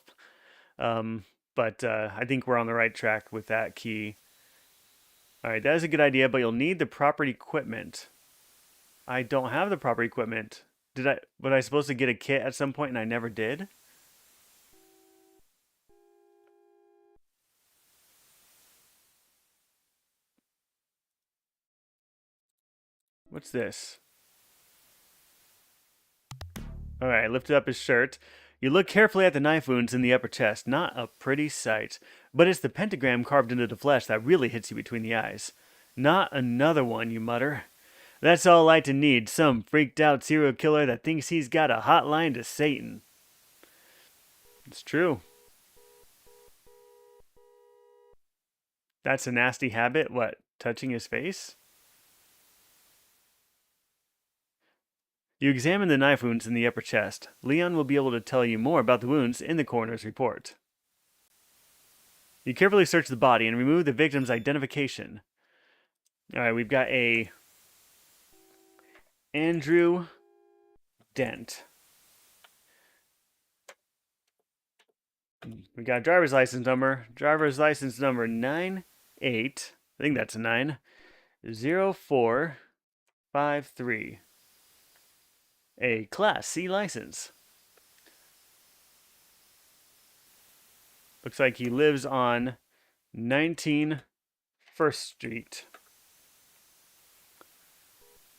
Um, but I think we're on the right track with that key. All right, that is a good idea, but you'll need the proper equipment. I don't have the proper equipment. Was I supposed to get a kit at some point and I never did? What's this? Alright, lifted up his shirt. You look carefully at the knife wounds in the upper chest. Not a pretty sight. But it's the pentagram carved into the flesh that really hits you between the eyes. Not another one, you mutter. That's all Lighton needs. Some freaked out serial killer that thinks he's got a hotline to Satan. It's true. That's a nasty habit. What? Touching his face? You examine the knife wounds in the upper chest. Leon will be able to tell you more about the wounds in the coroner's report. You carefully search the body and remove the victim's identification. Alright, we've got a Andrew Dent. We got a driver's license number. Driver's license number 98. I think that's a 9. 0453. A Class C license. Looks like he lives on 19 First Street.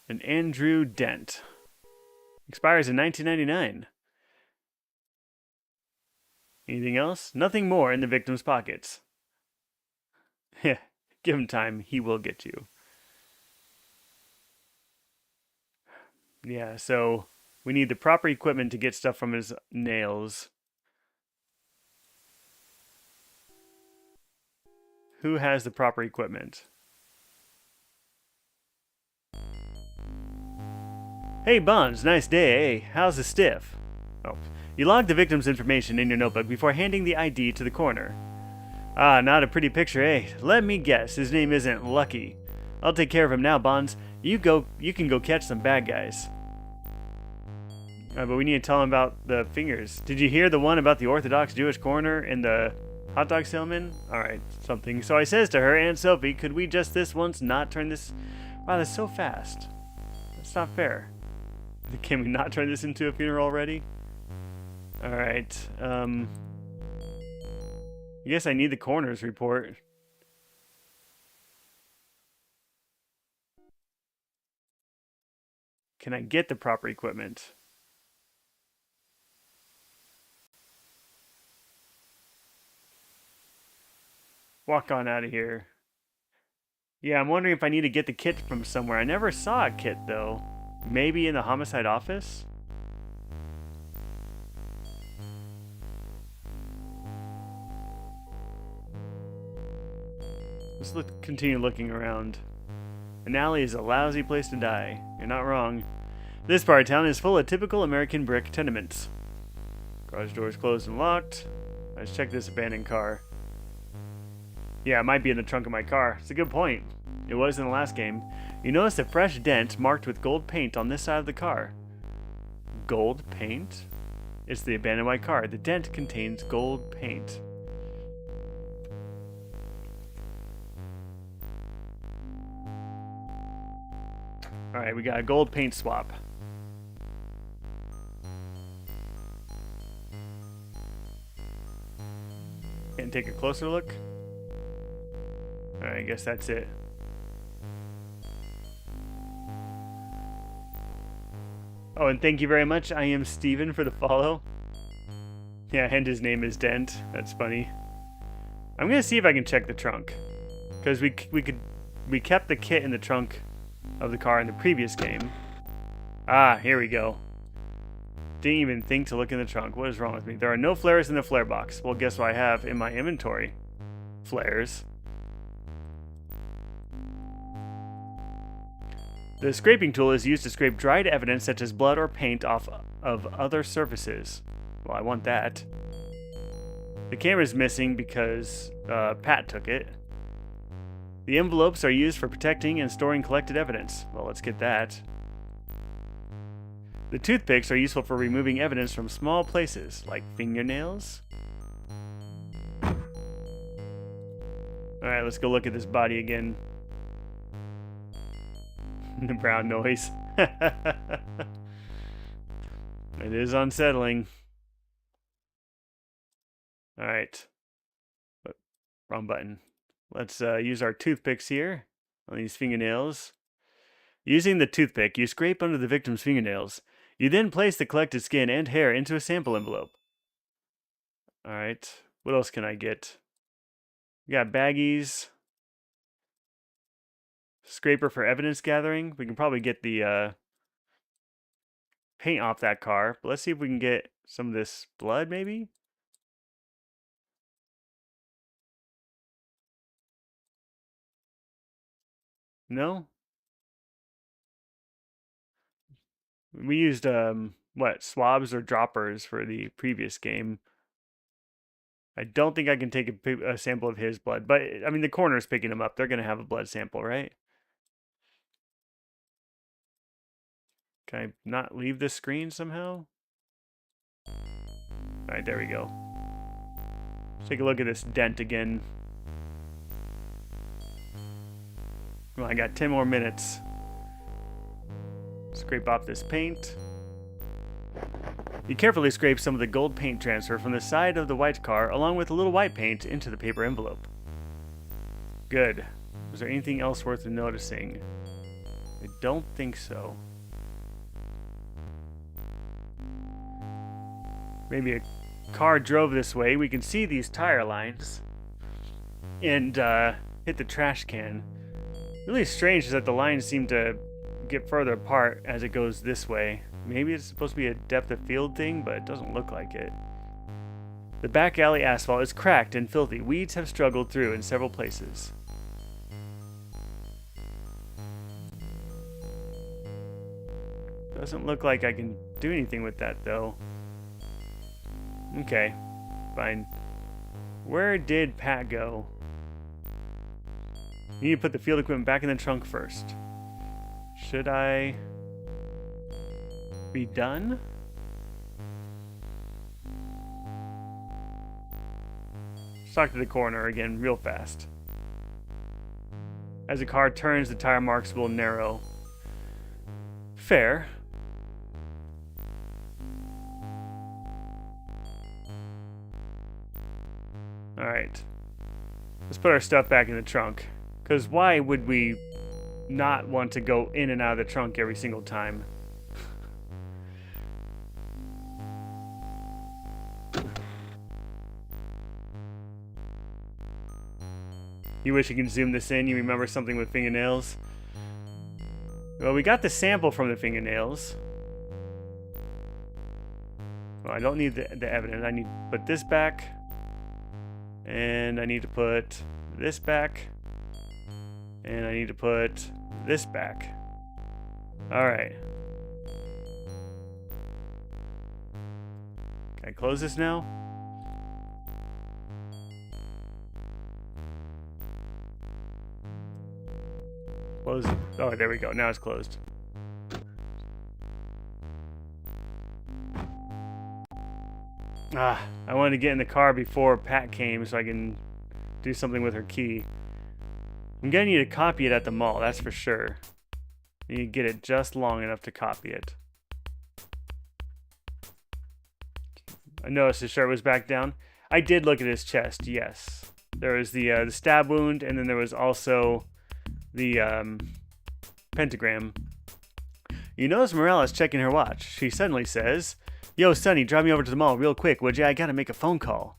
An Andrew Dent. Expires in 1999. Anything else? Nothing more in the victim's pockets. Give him time, he will get you. Yeah, so we need the proper equipment to get stuff from his nails. Who has the proper equipment? Hey, Bonds, nice day, eh? How's the stiff? Oh, you logged the victim's information in your notebook before handing the ID to the coroner. Ah, not a pretty picture, eh? Let me guess, his name isn't Lucky. I'll take care of him now, Bonds. You can go catch some bad guys. But we need to tell him about the fingers. Did you hear the one about the Orthodox Jewish coroner and the hot dog salesman? Alright, something. So I says to her, Aunt Sophie, could we just this once not turn this... Wow, that's so fast. That's not fair. Can we not turn this into a funeral already? Alright, I guess I need the coroner's report. Can I get the proper equipment? Walk on out of here. Yeah, I'm wondering if I need to get the kit from somewhere. I never saw a kit, though. Maybe in the homicide office? Let's continue looking around. An alley is a lousy place to die. You're not wrong. This part of town is full of typical American brick tenements. Garage doors closed and locked. Let's check this abandoned car. Yeah, it might be in the trunk of my car. It's a good point. It was in the last game. You notice a fresh dent marked with gold paint on this side of the car. Gold paint? It's the abandoned white car. The dent contains gold paint. Alright, we got a gold paint swap. Can take a closer look. Alright, I guess that's it. Oh, and thank you very much. I am Steven for the follow. Yeah, and his name is Dent. That's funny. I'm gonna see if I can check the trunk. Because we kept the kit in the trunk of the car in the previous game. Ah, here we go. Didn't even think to look in the trunk. What is wrong with me? There are no flares in the flare box. Well, guess what I have in my inventory? Flares. The scraping tool is used to scrape dried evidence such as blood or paint off of other surfaces. Well, I want that. The camera's missing because Pat took it. The envelopes are used for protecting and storing collected evidence. Well, let's get that. The toothpicks are useful for removing evidence from small places, like fingernails. Alright, let's go look at this body again. The brown noise. It is unsettling. Alright. Wrong button. Let's use our toothpicks here on these fingernails. Using the toothpick, you scrape under the victim's fingernails. You then place the collected skin and hair into a sample envelope. Alright. What else can I get? We got baggies. Scraper for evidence gathering. We can probably get the paint off that car. But let's see if we can get some of this blood, maybe? No? We used, what, swabs or droppers for the previous game. I don't think I can take a sample of his blood. But, I mean, the coroner's picking him up. They're going to have a blood sample, right? Can I not leave this screen somehow? Alright, there we go. Let's take a look at this dent again. Well, I got 10 more minutes. Scrape off this paint. You carefully scrape some of the gold paint transfer from the side of the white car along with a little white paint into the paper envelope. Good. Was there anything else worth noticing? I don't think so. Maybe a car drove this way. We can see these tire lines. And hit the trash can. Really strange is that the lines seem to get further apart as it goes this way. Maybe it's supposed to be a depth of field thing, but it doesn't look like it. The back alley asphalt is cracked and filthy. Weeds have struggled through in several places. Doesn't look like I can do anything with that, though. Okay, fine. Where did Pat go? You need to put the field equipment back in the trunk first. Should I be done? Let's talk to the coroner again real fast. As the car turns, the tire marks will narrow. Fair. Alright. Let's put our stuff back in the trunk. Because why would we not want to go in and out of the trunk every single time? You wish you could zoom this in? You remember something with fingernails? Well, we got the sample from the fingernails. Well, I don't need the evidence. I need to put this back. And I need to put this back. And I need to put this back. Alright. Can I close this now? Close it. Oh, there we go. Now it's closed. Ah, I wanted to get in the car before Pat came so I can do something with her key. I'm gonna need to copy it at the mall, that's for sure. You need to get it just long enough to copy it. I noticed his shirt was back down. I did look at his chest, yes. There was the stab wound, and then there was also the pentagram. You notice Morales checking her watch. She suddenly says, "Yo, Sonny, drive me over to the mall real quick, would ya? I gotta make a phone call."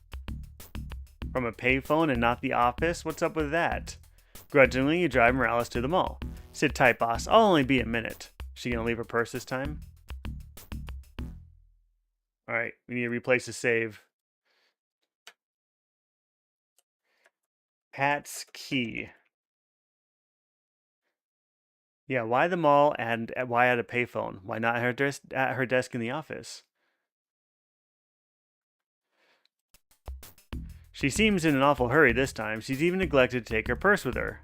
From a payphone and not the office? What's up with that? Grudgingly, you drive Morales to the mall. Sit tight, boss. I'll only be a minute. She gonna leave her purse this time? Alright, we need to replace the save. Pat's key. Yeah, why the mall and why at a payphone? Why not at her desk in the office? She seems in an awful hurry this time. She's even neglected to take her purse with her.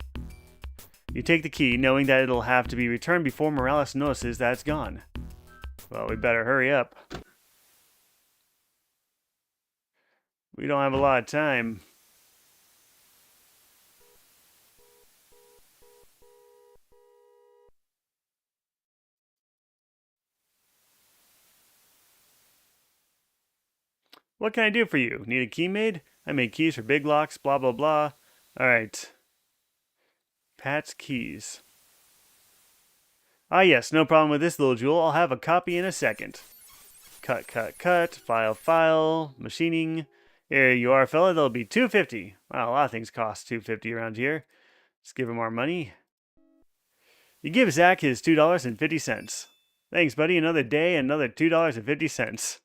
You take the key, knowing that it'll have to be returned before Morales notices that it's gone. Well, we better hurry up. We don't have a lot of time. What can I do for you? Need a key made? I made keys for big locks, blah, blah, blah. Alright. Pat's keys. Ah, yes, no problem with this little jewel. I'll have a copy in a second. Cut, cut, cut. File, file. Machining. Here you are, fella. That'll be $2.50. Wow, a lot of things cost $2.50 around here. Let's give him our money. You give Zach his $2.50. Thanks, buddy. Another day, another $2.50.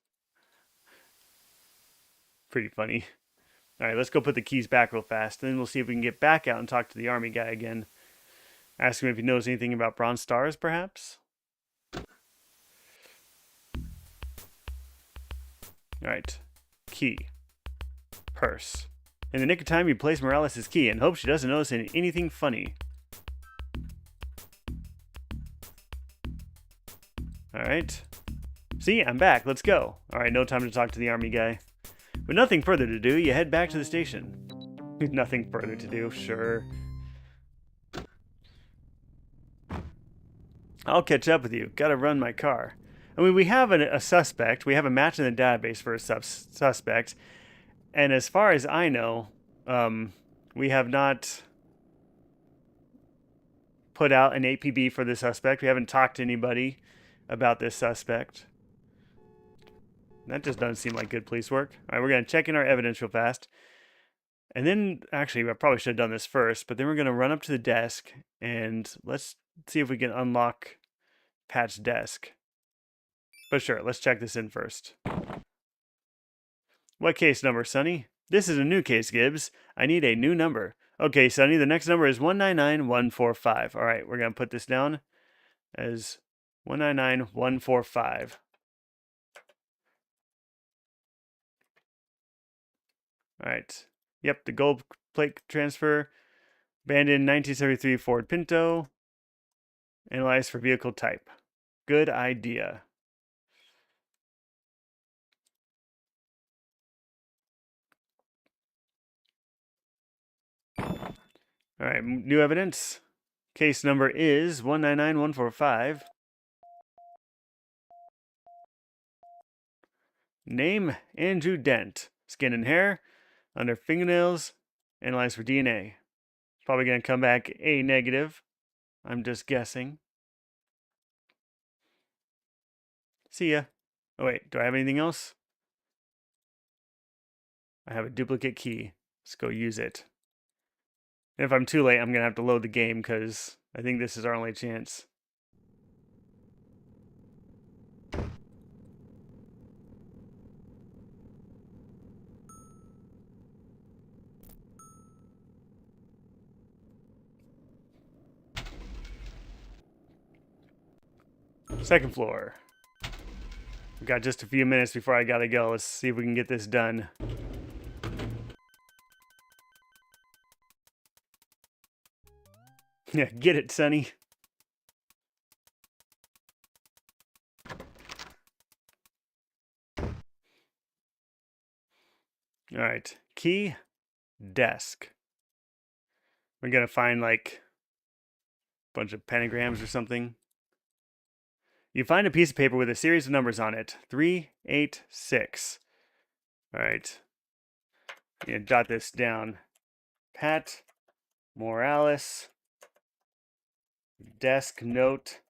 Pretty funny. Alright, let's go put the keys back real fast. Then we'll see if we can get back out and talk to the army guy again. Ask him if he knows anything about Bronze Stars, perhaps? Alright. Key. Purse. In the nick of time, you place Morales' key and hope she doesn't notice anything funny. Alright. See, I'm back. Let's go. Alright, no time to talk to the army guy. With nothing further to do, you head back to the station. Nothing further to do, sure. I'll catch up with you. Gotta run my car. I mean, we have a suspect. We have a match in the database for a suspect. And as far as I know, we have not put out an APB for the suspect. We haven't talked to anybody about this suspect. That just doesn't seem like good police work. All right, we're going to check in our evidence real fast. And then, actually, I probably should have done this first, but then we're going to run up to the desk and let's see if we can unlock Pat's desk. But sure, let's check this in first. What case number, Sonny? This is a new case, Gibbs. I need a new number. Okay, Sonny, the next number is 199145. All right, we're going to put this down as 199145. All right. Yep, the gold plate transfer. Abandoned 1973 Ford Pinto. Analyzed for vehicle type. Good idea. All right, new evidence. Case number is 199145. Name, Andrew Dent. Skin and hair. Under fingernails. Analyzed for DNA. Probably going to come back A negative. I'm just guessing. See ya. Oh wait, do I have anything else? I have a duplicate key. Let's go use it. And if I'm too late, I'm going to have to load the game because I think this is our only chance. Second floor. We've got just a few minutes before I gotta go. Let's see if we can get this done. Yeah, get it, Sonny. Alright. Key. Desk. We're gonna find like a bunch of pentagrams or something. You find a piece of paper with a series of numbers on it. 386. Alright. I'm gonna jot this down. Pat Morales. Desk note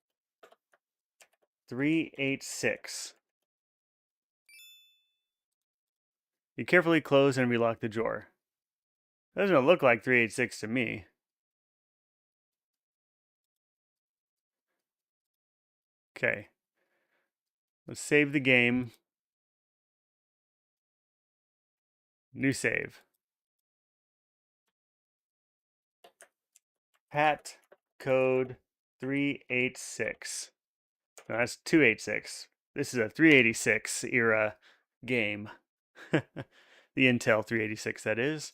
386. You carefully close and relock the drawer. Doesn't look like 386 to me. Okay. Let's save the game. New save. Hat code 386. No, that's 286. This is a 386 era game. The Intel 386, that is.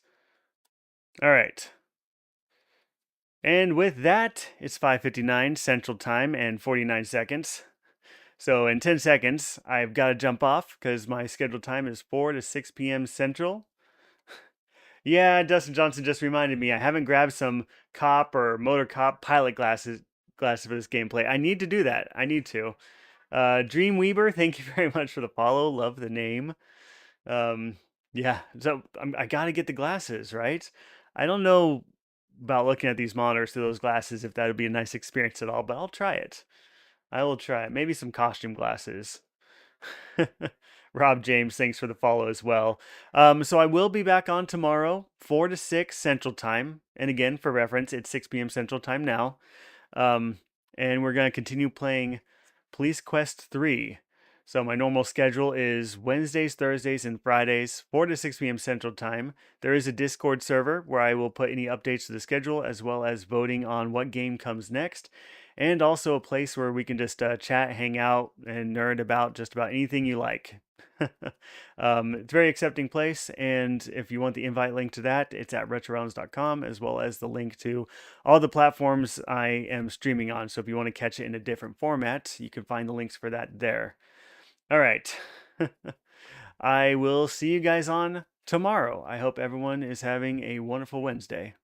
All right. And with that, it's 5:59 Central Time and 49 seconds. So in 10 seconds, I've got to jump off because my scheduled time is 4 to 6 p.m. Central. Yeah, Dustin Johnson just reminded me I haven't grabbed some cop or motor cop pilot glasses for this gameplay. I need to do that. I need to. Dreamweaver, thank you very much for the follow. Love the name. Um, yeah, so I got to get the glasses, right? I don't know about looking at these monitors through those glasses if that would be a nice experience at all, but I'll try it. I will try it. Maybe some costume glasses. Rob James, thanks for the follow as well. So I will be back on tomorrow, 4 to 6 Central Time. And again, for reference, it's 6 p.m. Central Time now. And we're going to continue playing Police Quest 3. So my normal schedule is Wednesdays, Thursdays, and Fridays, 4 to 6 p.m. Central Time. There is a Discord server where I will put any updates to the schedule as well as voting on what game comes next. And also a place where we can just chat, hang out, and nerd about just about anything you like. It's a very accepting place, and if you want the invite link to that, it's at retrorealms.com, as well as the link to all the platforms I am streaming on. So if you want to catch it in a different format, you can find the links for that there. All right. I will see you guys on tomorrow. I hope everyone is having a wonderful Wednesday.